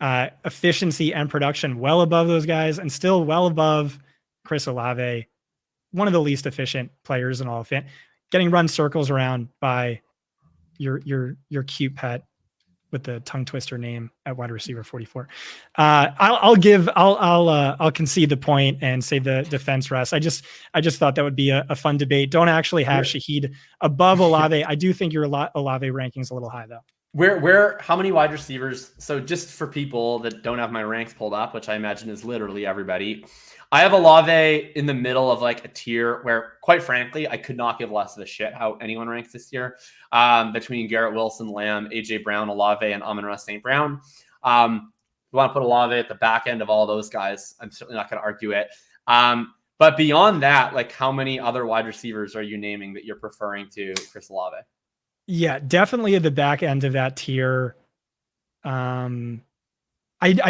[SPEAKER 3] Efficiency and production well above those guys, and still well above Chris Olave, one of the least efficient players in all of it. Getting run circles around by your cute pet with the tongue twister name at wide receiver 44. I'll concede the point and say the defense rest. I just thought that would be a fun debate. Don't actually have Shaheed above Olave. I do think your Olave ranking's a little high though.
[SPEAKER 4] How many wide receivers? So just for people that don't have my ranks pulled up, which I imagine is literally everybody, I have Olave in the middle of like a tier where, quite frankly, I could not give less of a shit how anyone ranks this year, between Garrett Wilson, Lamb, AJ Brown, Olave, and Amon-Ra St. Brown. You want to put Olave at the back end of all those guys, I'm certainly not going to argue it. But beyond that, like, how many other wide receivers are you naming that you're preferring to Chris Olave?
[SPEAKER 3] Yeah, definitely at the back end of that tier. I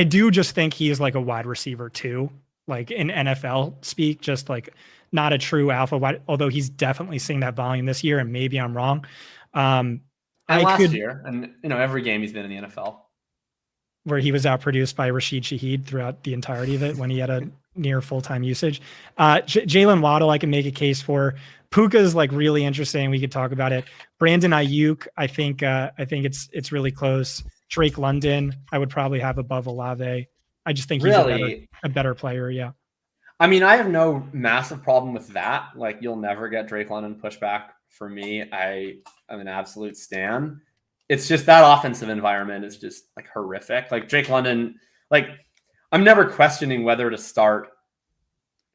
[SPEAKER 3] do just think he is like a wide receiver too, like in NFL speak, just like not a true alpha wide, although he's definitely seeing that volume this year, and maybe I'm wrong.
[SPEAKER 4] And last year, and every game he's been in the NFL,
[SPEAKER 3] where he was outproduced by Rashid Shaheed throughout the entirety of it when he had a near full-time usage. Jalen Waddle, I can make a case for. Puka is like really interesting. We could talk about it. Brandon Ayuk, I think it's really close. Drake London, I would probably have above Olave. I just think he's a better player. Yeah.
[SPEAKER 4] I mean, I have no massive problem with that. Like, you'll never get Drake London pushback for me. I'm an absolute stan. It's just that offensive environment is just like horrific. Like Drake London, like I'm never questioning whether to start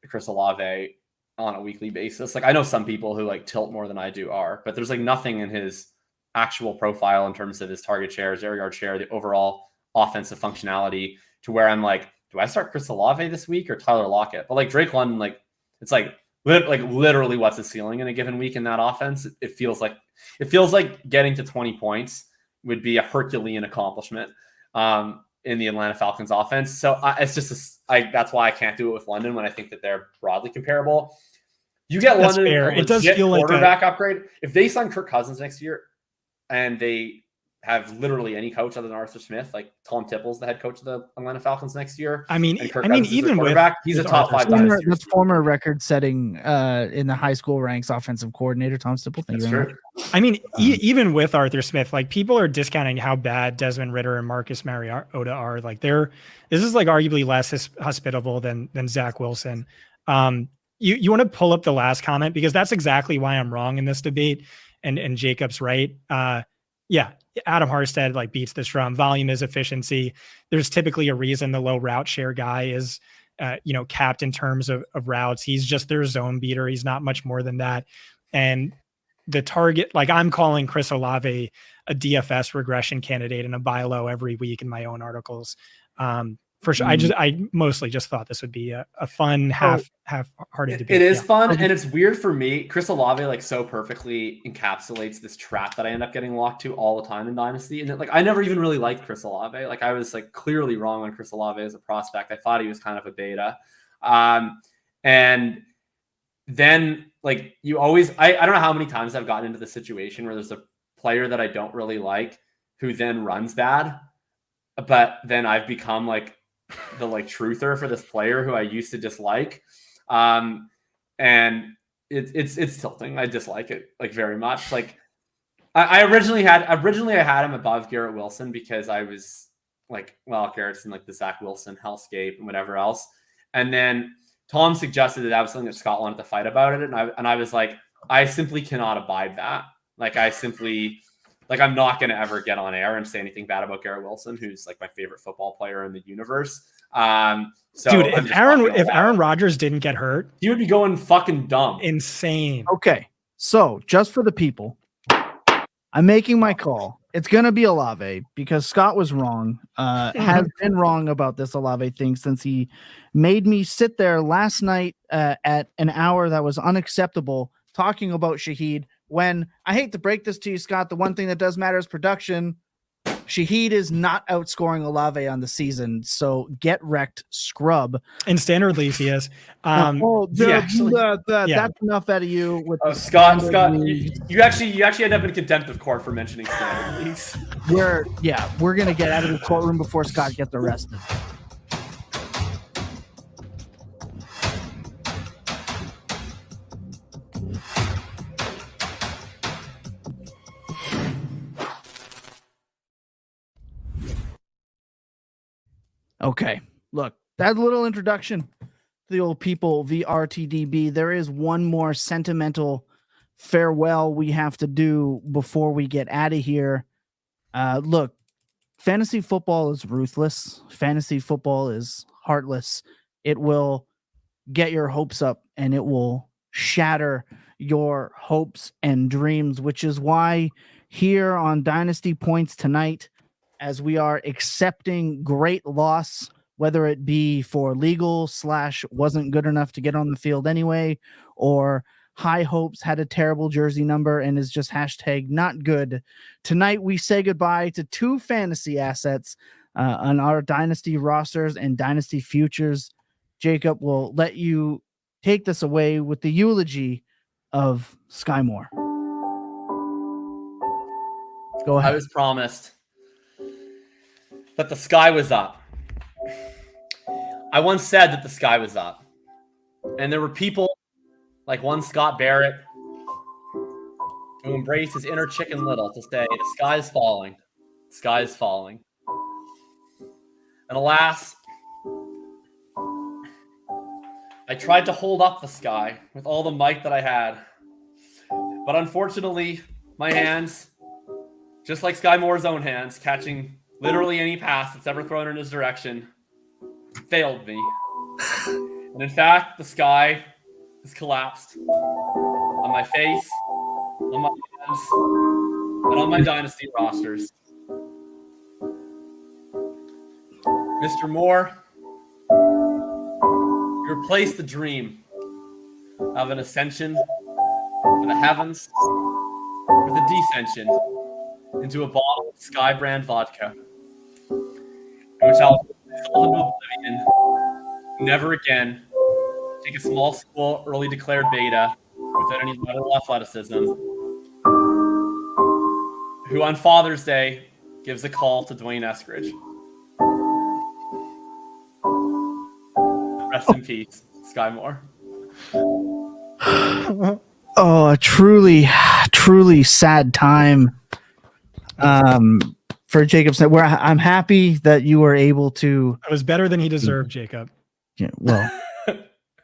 [SPEAKER 4] Chris Olave on a weekly basis. Like, I know some people who like tilt more than I do but there's like nothing in his actual profile in terms of his target shares, air yard share, the overall offensive functionality to where I'm like, do I start Chris Olave this week or Tyler Lockett? But like Drake London, like it's like literally what's his ceiling in a given week in that offense. It feels like getting to 20 points would be a Herculean accomplishment in the Atlanta Falcons offense. So that's why I can't do it with London when I think that they're broadly comparable. You get
[SPEAKER 3] That's
[SPEAKER 4] London
[SPEAKER 3] fair. It does feel like
[SPEAKER 4] quarterback upgrade. If they sign Kirk Cousins next year and they have literally any coach other than Arthur Smith, like Tom Tipple's the head coach of the Atlanta Falcons next year.
[SPEAKER 3] I mean, even with
[SPEAKER 4] he's a top five.
[SPEAKER 2] That's former record-setting in the high school ranks offensive coordinator Tom Tipple.
[SPEAKER 4] That's true.
[SPEAKER 3] I mean, even with Arthur Smith, like people are discounting how bad Desmond Ridder and Marcus Mariota are. Like this is like arguably less hospitable than Zach Wilson. You want to pull up the last comment because that's exactly why I'm wrong in this debate, and Jacob's right. Yeah, Adam Harstead like beats this drum. Volume is efficiency. There's typically a reason the low route share guy is, capped in terms of routes. He's just their zone beater. He's not much more than that. And the target, like I'm calling Chris Olave a DFS regression candidate and a buy low every week in my own articles. For sure. I mostly just thought this would be a fun half-hearted debate.
[SPEAKER 4] It is fun, and it's weird for me. Chris Olave like so perfectly encapsulates this trap that I end up getting locked to all the time in Dynasty. And like I never even really liked Chris Olave. Like I was like clearly wrong on Chris Olave as a prospect. I thought he was kind of a beta. And then like you always I don't know how many times I've gotten into the situation where there's a player that I don't really like who then runs bad, but then I've become like the like truther for this player who I used to dislike. And it's tilting. I dislike it like very much. Like I originally had him above Garrett Wilson because I was like, well, Garrett's in like the Zach Wilson hellscape and whatever else. And then Tom suggested that was something that Scott wanted to fight about it. And I was like, I simply cannot abide that. Like I'm not going to ever get on air and say anything bad about Garrett Wilson, who's like my favorite football player in the universe. So
[SPEAKER 3] dude, if Aaron Rodgers didn't get hurt,
[SPEAKER 4] he would be going fucking dumb.
[SPEAKER 3] Insane.
[SPEAKER 2] Okay. So just for the people, I'm making my call. It's going to be Olave because Scott was wrong, has been wrong about this Olave thing since he made me sit there last night at an hour that was unacceptable talking about Shaheed. When I hate to break this to you, Scott, the one thing that does matter is production. Shaheed is not outscoring Olave on the season, so get wrecked, scrub.
[SPEAKER 3] In standard leagues, he is.
[SPEAKER 2] That's enough out of you. With
[SPEAKER 4] Scott, you actually end up in contempt of court for mentioning standard leagues.
[SPEAKER 2] We're gonna get out of the courtroom before Scott gets arrested. Okay, look, that little introduction to the old people VRTDB. There is one more sentimental farewell we have to do before we get out of here. Look, fantasy football is ruthless. Fantasy football is heartless. It will get your hopes up and it will shatter your hopes and dreams, which is why here on Dynasty Points tonight, as we are accepting great loss, whether it be for legal / wasn't good enough to get on the field anyway, or high hopes, had a terrible jersey number and is just hashtag not good. Tonight, we say goodbye to 2 fantasy assets on our Dynasty rosters and Dynasty futures. Jacob will let you take this away with the eulogy of Sky Moore. Go ahead.
[SPEAKER 4] I was promised that the sky was up. I once said that the sky was up. And there were people like one Scott Barrett who embraced his inner Chicken Little to say, the sky is falling. The sky is falling. And alas, I tried to hold up the sky with all the might that I had. But unfortunately, my hands, just like Sky Moore's own hands, catching literally any pass that's ever thrown in his direction, failed me. And in fact, the sky has collapsed on my face, on my hands, and on my Dynasty rosters. Mr. Moore, you replaced the dream of an ascension to the heavens with a descension into a bottle of Sky brand vodka, in which I'll fall into oblivion, never again take a small school early declared beta without any lateral athleticism, who on Father's Day gives a call to Dwayne Eskridge. Rest in peace, Sky Moore.
[SPEAKER 2] Oh, a truly sad time for Jacob. Where I'm happy that you were able to.
[SPEAKER 3] It was better than he deserved, Jacob.
[SPEAKER 2] Yeah, well,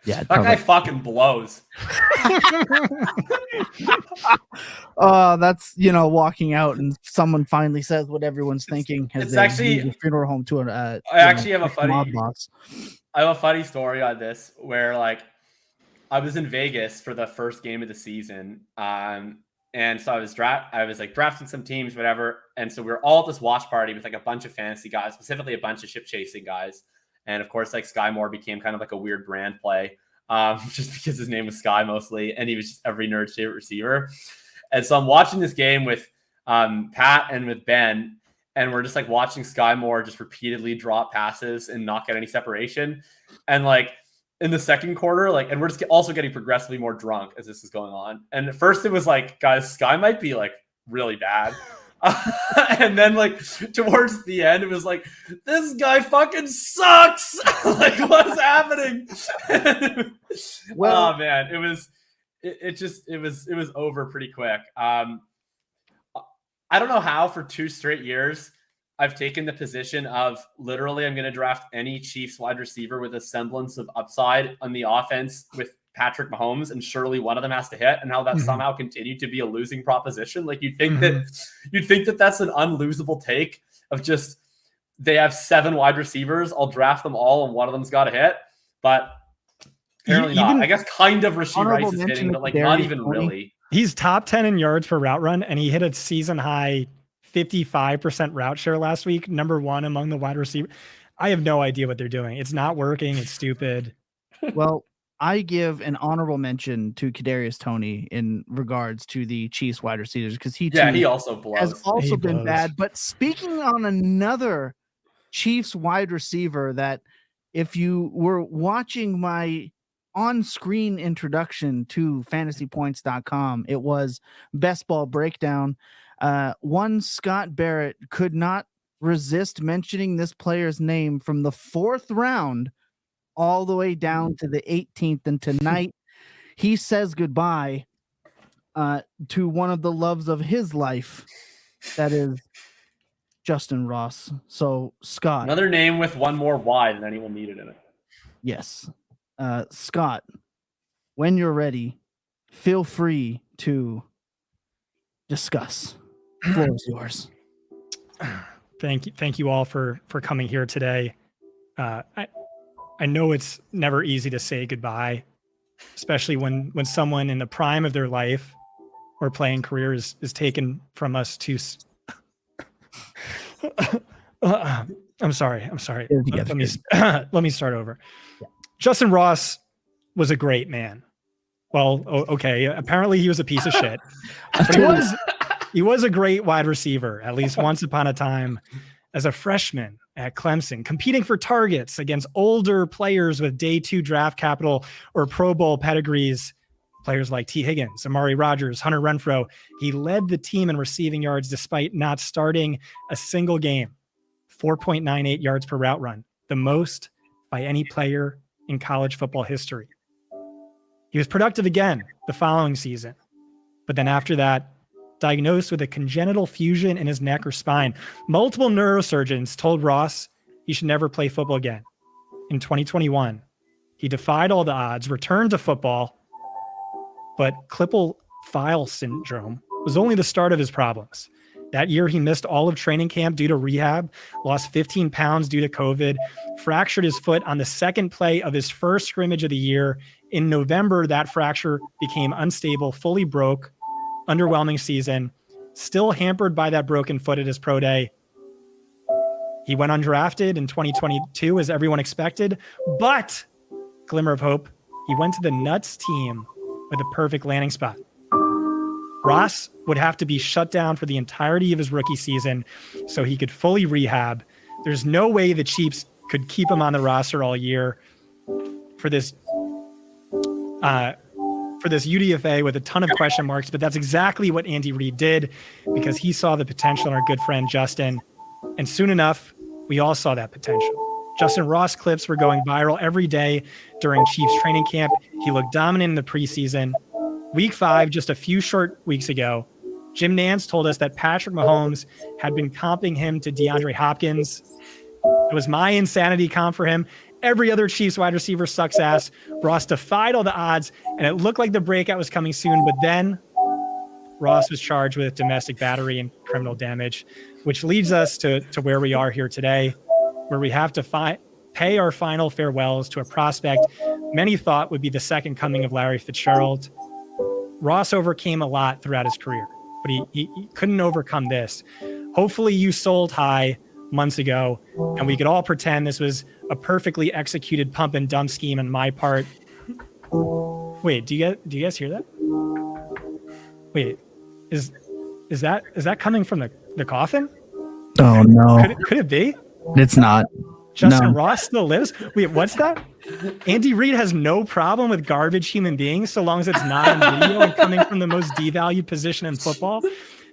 [SPEAKER 2] yeah,
[SPEAKER 4] that guy fucking blows.
[SPEAKER 2] That's walking out and someone finally says what everyone's thinking.
[SPEAKER 4] It's actually
[SPEAKER 2] a funeral home to an.
[SPEAKER 4] I actually have a funny
[SPEAKER 2] mob boss.
[SPEAKER 4] I have a funny story on this where like I was in Vegas for the first game of the season. And so I was drafting some teams, whatever. And so we were all at this watch party with like a bunch of fantasy guys, specifically a bunch of ship chasing guys. And of course, like Sky Moore became kind of like a weird brand play, just because his name was Sky mostly, and he was just every nerd's favorite receiver. And so I'm watching this game with Pat and with Ben, and we're just like watching Sky Moore just repeatedly drop passes and not get any separation. And like in the second quarter, like, and we're just also getting progressively more drunk as this is going on. And at first it was like, guys, Sky might be like really bad. And then like towards the end, it was like, this guy fucking sucks. Like, what's happening?
[SPEAKER 2] Well,
[SPEAKER 4] oh man, it was over pretty quick. I don't know how for 2 straight years I've taken the position of literally I'm going to draft any Chiefs wide receiver with a semblance of upside on the offense with Patrick Mahomes, and surely one of them has to hit, and how that somehow continued to be a losing proposition. Like you'd think that that's an unlosable take of just they have 7 wide receivers. I'll draft them all and one of them's got to hit, but apparently not. I guess kind of Rashee Rice is hitting, but like not even really.
[SPEAKER 3] He's top 10 in yards per route run, and he hit a season high 55% route share last week, number 1 among the wide receivers. I have no idea what they're doing. It's not working. It's stupid.
[SPEAKER 2] Well, I give an honorable mention to Kadarius Toney in regards to the Chiefs wide receivers, because he
[SPEAKER 4] also blows.
[SPEAKER 2] Has also been bad. But speaking on another Chiefs wide receiver, that if you were watching my on-screen introduction to fantasypoints.com, it was best ball breakdown. One Scott Barrett could not resist mentioning this player's name from the 4th round all the way down to the 18th, and tonight he says goodbye to one of the loves of his life, that is Justin Ross. So Scott,
[SPEAKER 4] another name with 1 more Y than anyone needed in it.
[SPEAKER 2] Yes. Scott, when you're ready, feel free to discuss. The floor is yours.
[SPEAKER 3] Thank you all for coming here today. I know it's never easy to say goodbye, especially when someone in the prime of their life or playing career is taken from us too. I'm sorry. Let me start over.
[SPEAKER 2] Yeah.
[SPEAKER 3] Justin Ross was a great man. Well, okay. Apparently he was a piece of shit, but he was a great wide receiver, at least once upon a time, as a freshman at Clemson, competing for targets against older players with day 2 draft capital or Pro Bowl pedigrees, players like T. Higgins, Amari Rodgers, Hunter Renfrow. He led the team in receiving yards despite not starting a single game. 4.98 yards per route run, the most by any player in college football history. He was productive again the following season, but then after that, diagnosed with a congenital fusion in his neck or spine. Multiple neurosurgeons told Ross he should never play football again. In 2021, he defied all the odds, returned to football, but Klippel-Feil syndrome was only the start of his problems. That year, he missed all of training camp due to rehab, lost 15 pounds due to COVID, fractured his foot on the second play of his first scrimmage of the year. In November, that fracture became unstable, fully broke, underwhelming season, still hampered by that broken foot at his pro day. He went undrafted in 2022, as everyone expected, but glimmer of hope, he went to the Nuts team with a perfect landing spot. Ross would have to be shut down for the entirety of his rookie season so he could fully rehab. There's no way the Chiefs could keep him on the roster all year for this UDFA with a ton of question marks, but that's exactly what Andy Reid did, because he saw the potential in our good friend Justin. And soon enough, we all saw that potential. Justin Ross clips were going viral every day during Chiefs training camp. He looked dominant in the preseason. Week 5, just a few short weeks ago, Jim Nantz told us that Patrick Mahomes had been comping him to DeAndre Hopkins. It was my insanity comp for him. Every other Chiefs wide receiver sucks ass. Ross defied all the odds, and it looked like the breakout was coming soon, but then Ross was charged with domestic battery and criminal damage, which leads us to where we are here today, where we have to pay our final farewells to a prospect many thought would be the second coming of Larry Fitzgerald. Ross overcame a lot throughout his career, but he couldn't overcome this. Hopefully you sold high months ago, and we could all pretend this was a perfectly executed pump and dump scheme on my part. Wait, do you guys hear that? Wait, is that coming from the coffin?
[SPEAKER 2] Oh no.
[SPEAKER 3] Could it be?
[SPEAKER 2] It's not.
[SPEAKER 3] Justin
[SPEAKER 2] No.
[SPEAKER 3] Ross still lives? Wait, what's that? Andy Reid has no problem with garbage human beings so long as it's not on video and coming from the most devalued position in football.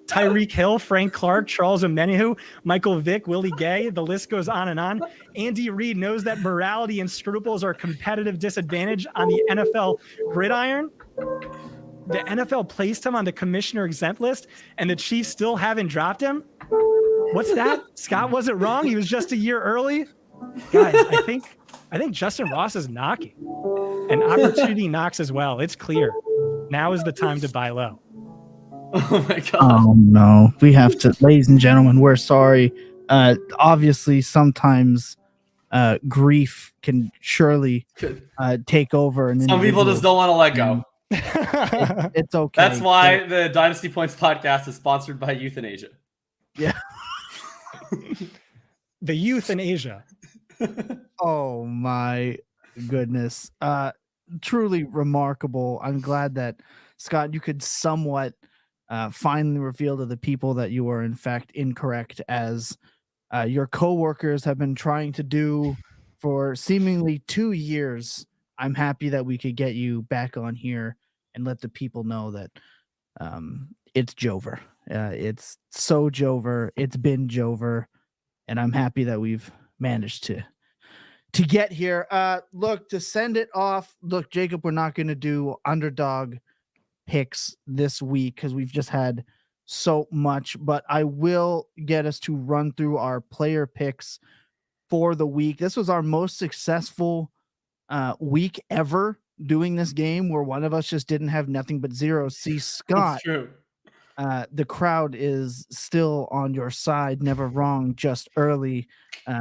[SPEAKER 3] Tyreek Hill, Frank Clark, Charles Omenihu, Michael Vick, Willie Gay, the list goes on and on. Andy Reid knows that morality and scruples are a competitive disadvantage on the NFL gridiron. The NFL placed him on the commissioner exempt list, and the Chiefs still haven't dropped him. What's that? Scott wasn't wrong. He was just a year early. Guys, I think Justin Ross is knocking, and opportunity knocks as well. It's clear. Now is the time to buy low.
[SPEAKER 4] Oh my god.
[SPEAKER 2] Oh no. We have to, ladies and gentlemen, we're sorry. Obviously sometimes grief can surely take over. And
[SPEAKER 4] Some people just don't want to let go.
[SPEAKER 2] It's okay.
[SPEAKER 4] That's why the Dynasty Points podcast is sponsored by Euthanasia.
[SPEAKER 2] Yeah.
[SPEAKER 3] The youth in Asia.
[SPEAKER 2] Oh my goodness. Truly remarkable. I'm glad that, Scott, you could somewhat finally reveal to the people that you are in fact incorrect, as your coworkers have been trying to do for seemingly 2 years. I'm happy that we could get you back on here and let the people know that it's Jover. It's so Jover. It's been Jover. And I'm happy that we've managed to get here. Look, to send it off. Look, Jacob, we're not going to do underdog picks this week because we've just had so much, but I will get us to run through our player picks for the week. This was our most successful week ever doing this game, where one of us just didn't have nothing but zero. See, Scott,
[SPEAKER 4] That's true.
[SPEAKER 2] the crowd is still on your side. Never wrong, just early.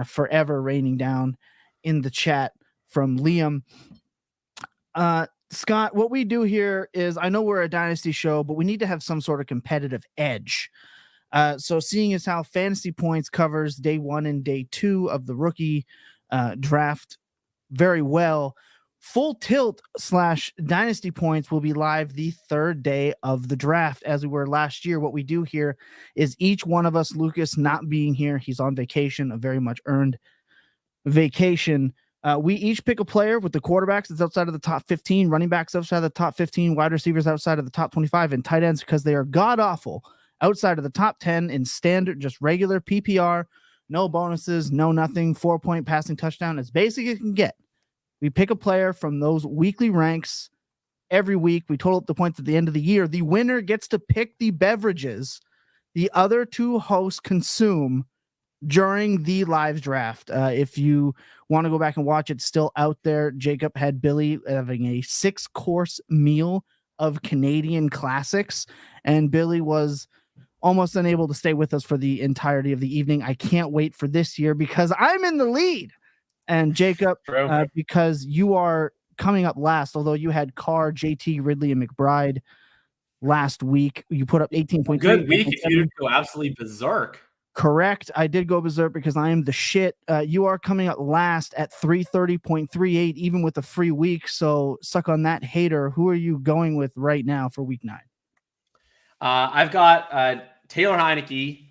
[SPEAKER 2] Forever raining down in the chat from Liam. Scott, what we do here is, I know we're a dynasty show, but we need to have some sort of competitive edge. So seeing as how Fantasy Points covers day 1 and day 2 of the rookie draft very well, Full Tilt / Dynasty Points will be live the 3rd day of the draft, as we were last year. What we do here is each one of us, Lucas not being here, he's on vacation, a very much earned vacation. We each pick a player with the quarterbacks that's outside of the top 15, running backs outside of the top 15, wide receivers outside of the top 25, and tight ends, because they are god awful outside of the top 10 in standard, just regular PPR, no bonuses, no nothing, 4-point passing touchdown, as basic as it can get. We pick a player from those weekly ranks every week. We total up the points at the end of the year. The winner gets to pick the beverages the other 2 hosts consume during the live draft. If you want to go back and watch, it's still out there. Jacob had Billy having a 6-course meal of Canadian classics, and Billy was almost unable to stay with us for the entirety of the evening. I can't wait for this year because I'm in the lead. And Jacob, because you are coming up last, although you had Carr, JT, Ridley, and McBride last week, you put up 18.3.
[SPEAKER 4] Good week if you didn't go absolutely berserk.
[SPEAKER 2] Correct. I did go berserk because I am the shit. You are coming up last at 330.38, even with a free week. So suck on that, hater. Who are you going with right now for week 9?
[SPEAKER 4] I've got Taylor Heineke,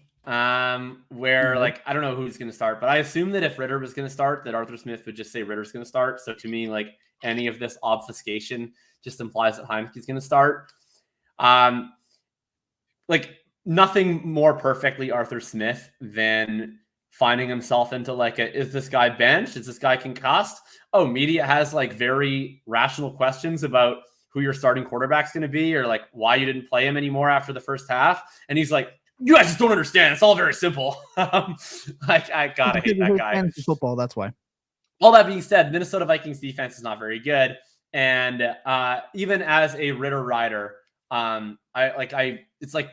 [SPEAKER 4] where like, I don't know who's going to start, but I assume that if Ritter was going to start, that Arthur Smith would just say Ritter's going to start. So to me, like, any of this obfuscation just implies that Heineke's going to start. Like, nothing more perfectly Arthur Smith than finding himself into like is this guy benched? Is this guy concussed? Oh, media has like very rational questions about who your starting quarterback's going to be, or like why you didn't play him anymore after the first half. And he's like, you guys just don't understand. It's all very simple. I gotta hate that guy.
[SPEAKER 2] Football, that's why.
[SPEAKER 4] All that being said, Minnesota Vikings defense is not very good. And even as a Ritter rider, it's like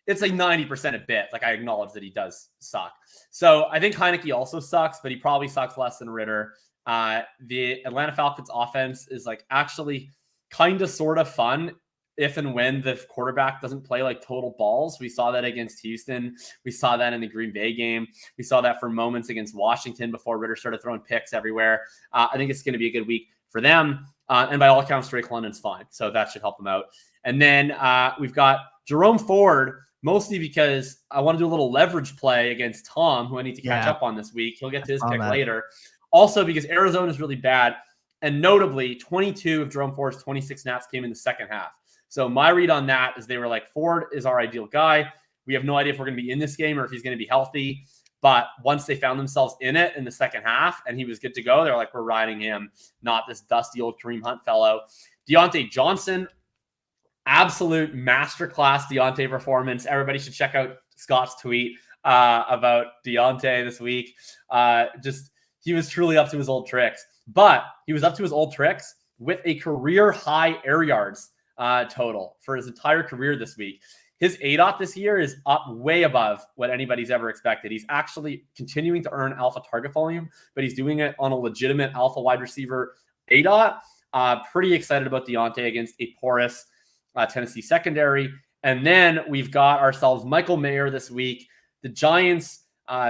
[SPEAKER 4] 90% a bit. Like, I acknowledge that he does suck. So I think Heineke also sucks, but he probably sucks less than Ritter. The Atlanta Falcons offense is like actually kind of sort of fun if and when the quarterback doesn't play like total balls. We saw that against Houston. We saw that in the Green Bay game. We saw that for moments against Washington before Ritter started throwing picks everywhere. I think it's going to be a good week for them. And by all accounts, Drake London's fine. So that should help them out. And then we've got Jerome Ford, mostly because I want to do a little leverage play against Tom, who I need to catch up on this week. He'll get to his pick later. Also because Arizona is really bad. And notably, 22 of Jerome Ford's 26 snaps came in the second half. So my read on that is they were like, Ford is our ideal guy. We have no idea if we're going to be in this game or if he's going to be healthy. But once they found themselves in it in the second half and he was good to go, they're like, we're riding him, not this dusty old Kareem Hunt fellow. Deontay Johnson, absolute masterclass Deontay performance. Everybody should check out Scott's tweet about Deontay this week. He was truly up to his old tricks. But he was up to his old tricks with a career high air yards total for his entire career this week. His ADOT this year is up way above what anybody's ever expected. He's actually continuing to earn alpha target volume, but he's doing it on a legitimate alpha wide receiver ADOT. Pretty excited about Deontay against a porous Tennessee secondary. And then we've got ourselves Michael Mayer this week. The Giants,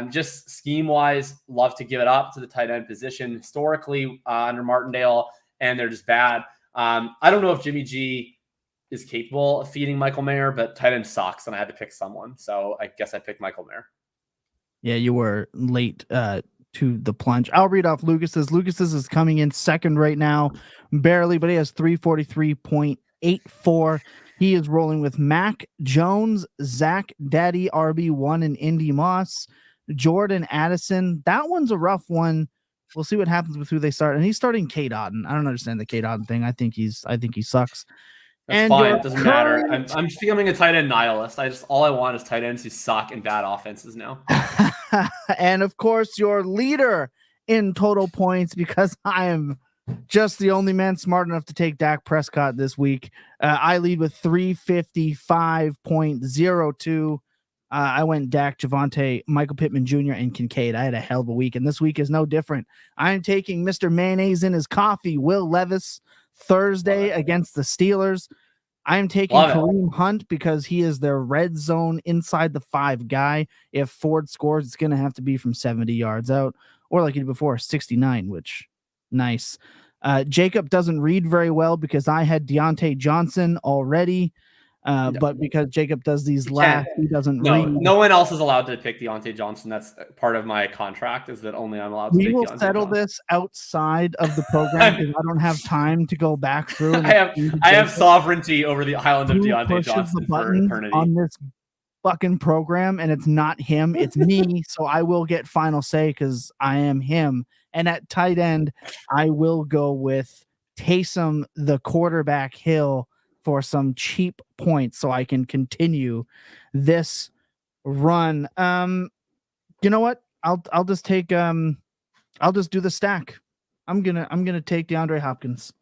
[SPEAKER 4] just scheme-wise, love to give it up to the tight end position historically under Martindale, and they're just bad. I don't know if Jimmy G is capable of feeding Michael Mayer, but tight end sucks, and I had to pick someone. So I guess I picked Michael Mayer.
[SPEAKER 2] Yeah, you were late to the plunge. I'll read off Lucas's. Lucas's is coming in second right now, barely, but he has 343.84. He is rolling with Mac Jones, Zach Daddy RB1, and Indy Moss, Jordan Addison. That one's a rough one. We'll see what happens with who they start. And he's starting Cade Otton. I don't understand the Cade Otton thing. I think he sucks.
[SPEAKER 4] That's fine. It doesn't matter. I'm becoming a tight end nihilist. All I want is tight ends who suck in bad offenses now.
[SPEAKER 2] And of course, your leader in total points, because I am just the only man smart enough to take Dak Prescott this week. I lead with 355.02. I went Dak, Javonte, Michael Pittman Jr., and Kincaid. I had a hell of a week, and this week is no different. I'm taking Mr. Mayonnaise in his coffee, Will Levis, Thursday against the Steelers. I'm taking Kareem Hunt because he is their red zone inside the 5 guy. If Ford scores, it's going to have to be from 70 yards out, or like he did before, 69, which nice. Jacob doesn't read very well because I had Deontay Johnson already. But because Jacob does these last, he doesn't read.
[SPEAKER 4] No one else is allowed to pick Deontay Johnson. That's part of my contract, is that only I'm allowed to pick Deontay Johnson. We will settle
[SPEAKER 2] this outside of the program because I don't have time to go back through.
[SPEAKER 4] I have sovereignty over the island of Deontay Johnson for eternity.
[SPEAKER 2] On this fucking program, and it's not him, it's me. So I will get final say because I am him. And at tight end, I will go with Taysom, the quarterback Hill, for some cheap points so I can continue this run. You know what? I'll just take I'll just do the stack. I'm gonna take DeAndre Hopkins.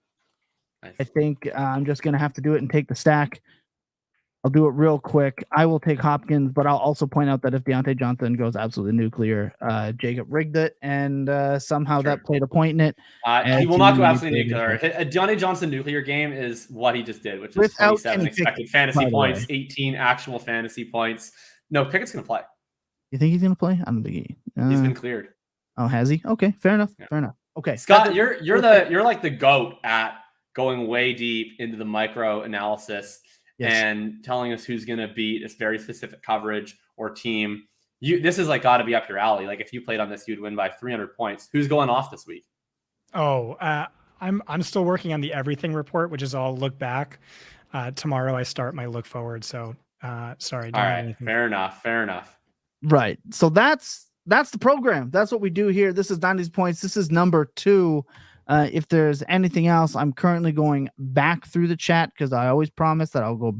[SPEAKER 4] Nice.
[SPEAKER 2] I think I'm just gonna have to do it and take the stack. I'll do it real quick. I will take Hopkins, but I'll also point out that if Deontay Johnson goes absolutely nuclear, Jacob rigged it, and somehow that played a point in it.
[SPEAKER 4] He will not go absolutely nuclear. A Deontay Johnson nuclear game is what he just did, which is 27 expected fantasy points, 18 actual fantasy points. No, Pickett's going to play.
[SPEAKER 2] You think he's going to play? I don't think
[SPEAKER 4] he's been cleared.
[SPEAKER 2] Oh, has he? Okay, fair enough. Yeah. Fair enough. Okay,
[SPEAKER 4] Scott, you're like the GOAT at going way deep into the micro analysis. Yes. And telling us who's going to beat this very specific coverage or team. This is like got to be up your alley. Like if you played on this, you'd win by 300 points. Who's going off this week?
[SPEAKER 3] I'm still working on the everything report, which is all look back. Tomorrow I start my look forward. So sorry.
[SPEAKER 4] All right. Fair enough.
[SPEAKER 2] Right. So that's the program. That's what we do here. This is Dynasty Points. This is number 2. If there's anything else, I'm currently going back through the chat because I always promise that I'll go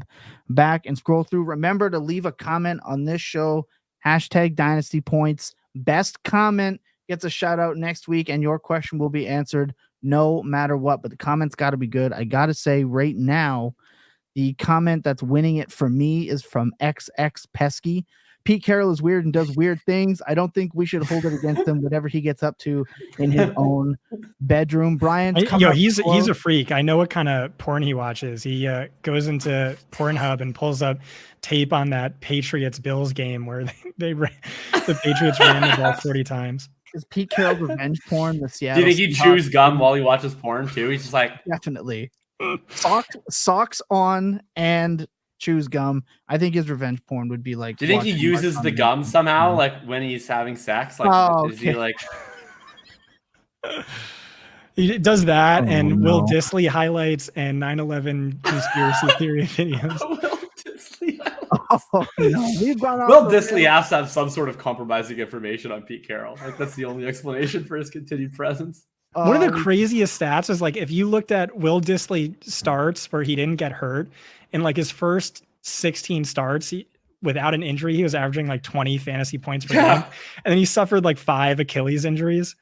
[SPEAKER 2] back and scroll through. Remember to leave a comment on this show, #Dynasty Points. Best comment gets a shout out next week, and your question will be answered no matter what. But the comment's got to be good. I got to say right now, the comment that's winning it for me is from XX Pesky. Pete Carroll is weird and does weird things. I don't think we should hold it against him, whatever he gets up to in his own bedroom. Brian's
[SPEAKER 3] he's a freak. I know what kind of porn he watches. He goes into Pornhub and pulls up tape on that Patriots-Bills game where the Patriots ran the ball 40 times.
[SPEAKER 2] Is Pete Carroll revenge porn? The Seattle.
[SPEAKER 4] Do you think he chews gum while he watches porn too? He's just like
[SPEAKER 2] definitely socks on and chews gum. I think his revenge porn would be like.
[SPEAKER 4] Do you think he uses the gum somehow, like when he's having sex? Like, is he like?
[SPEAKER 3] He does that, and Will Dissly highlights and 9/11 conspiracy theory videos.
[SPEAKER 4] Will Dissly.
[SPEAKER 2] Will
[SPEAKER 4] Dissly has to have some sort of compromising information on Pete Carroll. Like that's the only explanation for his continued presence.
[SPEAKER 3] One of the craziest stats is like if you looked at Will Dissly starts where he didn't get hurt, in like his first 16 starts without an injury, he was averaging like 20 fantasy points per game, and then he suffered like 5 Achilles injuries.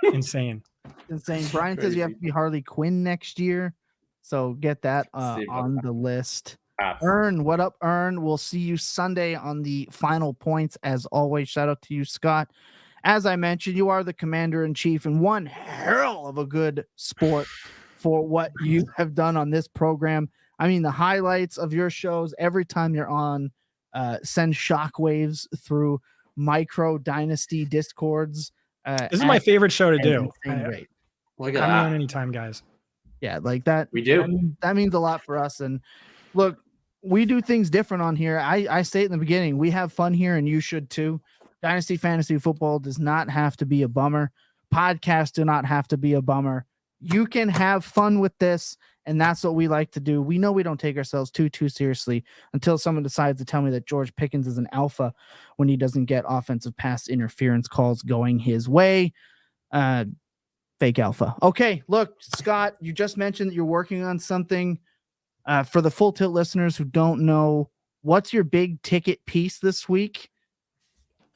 [SPEAKER 3] Insane.
[SPEAKER 2] Brian says you have to be Harley Quinn next year, so get that on the list. Ern, what up, Ern? We'll see you Sunday on the final points. As always, shout out to you, Scott. As I mentioned, you are the commander-in-chief and one hell of a good sport for what you have done on this program. I mean, the highlights of your shows every time you're on send shockwaves through micro dynasty discords.
[SPEAKER 3] This is my favorite show to do.
[SPEAKER 2] Great.
[SPEAKER 4] Look at
[SPEAKER 3] Come
[SPEAKER 4] that.
[SPEAKER 3] on anytime, guys.
[SPEAKER 2] Yeah, like that.
[SPEAKER 4] We do.
[SPEAKER 2] That means a lot for us. And look, we do things different on here. I say it in the beginning. We have fun here, and you should too. Dynasty Fantasy Football does not have to be a bummer. Podcasts do not have to be a bummer. You can have fun with this, and that's what we like to do. We know we don't take ourselves too seriously until someone decides to tell me that George Pickens is an alpha when he doesn't get offensive pass interference calls going his way. Fake alpha. Okay, look, Scott, you just mentioned that you're working on something. For the Full Tilt listeners who don't know, what's your big ticket piece this week?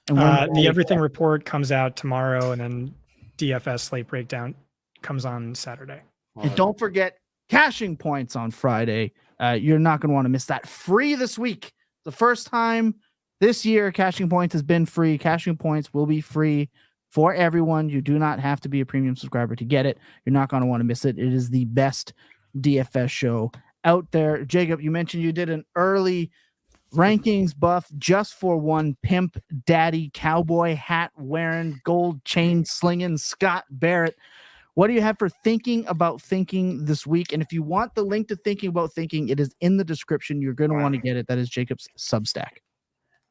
[SPEAKER 2] And
[SPEAKER 3] the Everything Report comes out tomorrow, and then DFS Slate Breakdown comes on Saturday.
[SPEAKER 2] And don't forget Cashing Points on Friday. You're not going to want to miss that. Free this week. The first time this year Cashing Points has been free. Cashing Points will be free for everyone. You do not have to be a premium subscriber to get it. You're not going to want to miss it. It is the best DFS show out there. Jacob, you mentioned you did an early rankings buff just for one pimp daddy cowboy hat wearing gold chain slinging Scott Barrett. What do you have for thinking about thinking this week? And if you want the link to thinking about thinking, it is in the description. You're going to want to get it. That is Jacob's Substack.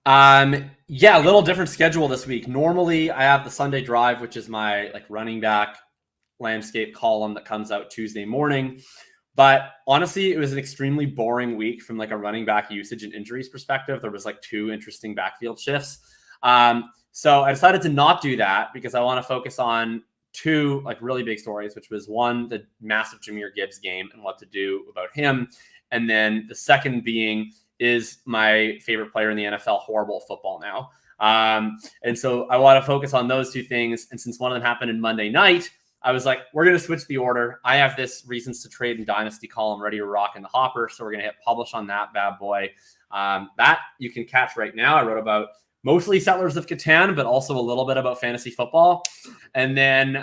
[SPEAKER 4] Yeah, a little different schedule this week. Normally I have the Sunday Drive, which is my like running back landscape column that comes out Tuesday morning. But honestly, it was an extremely boring week from like a running back usage and injuries perspective. There was like 2 interesting backfield shifts. So I decided to not do that because I want to focus on 2 like really big stories, which was one, the massive Jahmyr Gibbs game and what to do about him. And then the second being, is my favorite player in the NFL horrible at football now? And so I want to focus on those 2 things. And since one of them happened in Monday night, I was like, we're going to switch the order. I have this Reasons to Trade and Dynasty column ready to rock in the hopper. So we're going to hit publish on that bad boy. That you can catch right now. I wrote about mostly Settlers of Catan, but also a little bit about fantasy football. And then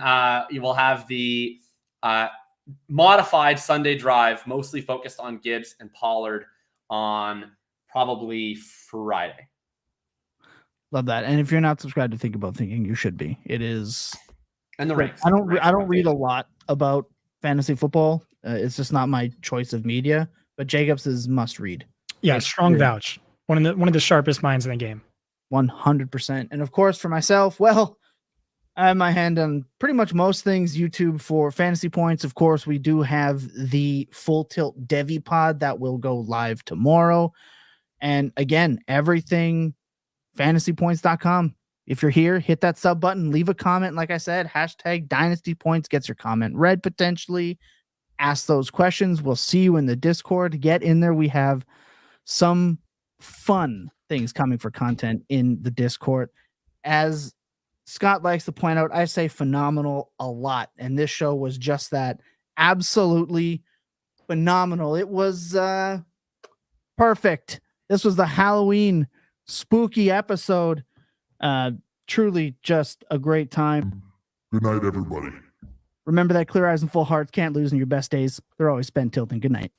[SPEAKER 4] you will have the modified Sunday Drive, mostly focused on Gibbs and Pollard on probably Friday.
[SPEAKER 2] Love that. And if you're not subscribed to Think About Thinking, you should be. It is.
[SPEAKER 4] And the ranks.
[SPEAKER 2] I don't read a lot about fantasy football. It's just not my choice of media. But Jacobs is must read.
[SPEAKER 3] Yeah, strong vouch. One of the sharpest minds in the game.
[SPEAKER 2] 100%. And of course, for myself, well, I have my hand on pretty much most things. YouTube for fantasy points. Of course, we do have the Full Tilt Devi Pod that will go live tomorrow. And again, everything fantasypoints.com. If you're here, hit that sub button, leave a comment. Like I said, hashtag Dynasty Points gets your comment read potentially. Ask those questions. We'll see you in the Discord. Get in there. We have some fun things coming for content in the Discord. As Scott likes to point out, I say phenomenal a lot. And this show was just that. Absolutely phenomenal. It was perfect. This was the Halloween spooky episode. Truly just a great time.
[SPEAKER 1] Good night, everybody.
[SPEAKER 2] Remember that clear eyes and full hearts can't lose in your best days. They're always spent tilting. Good night.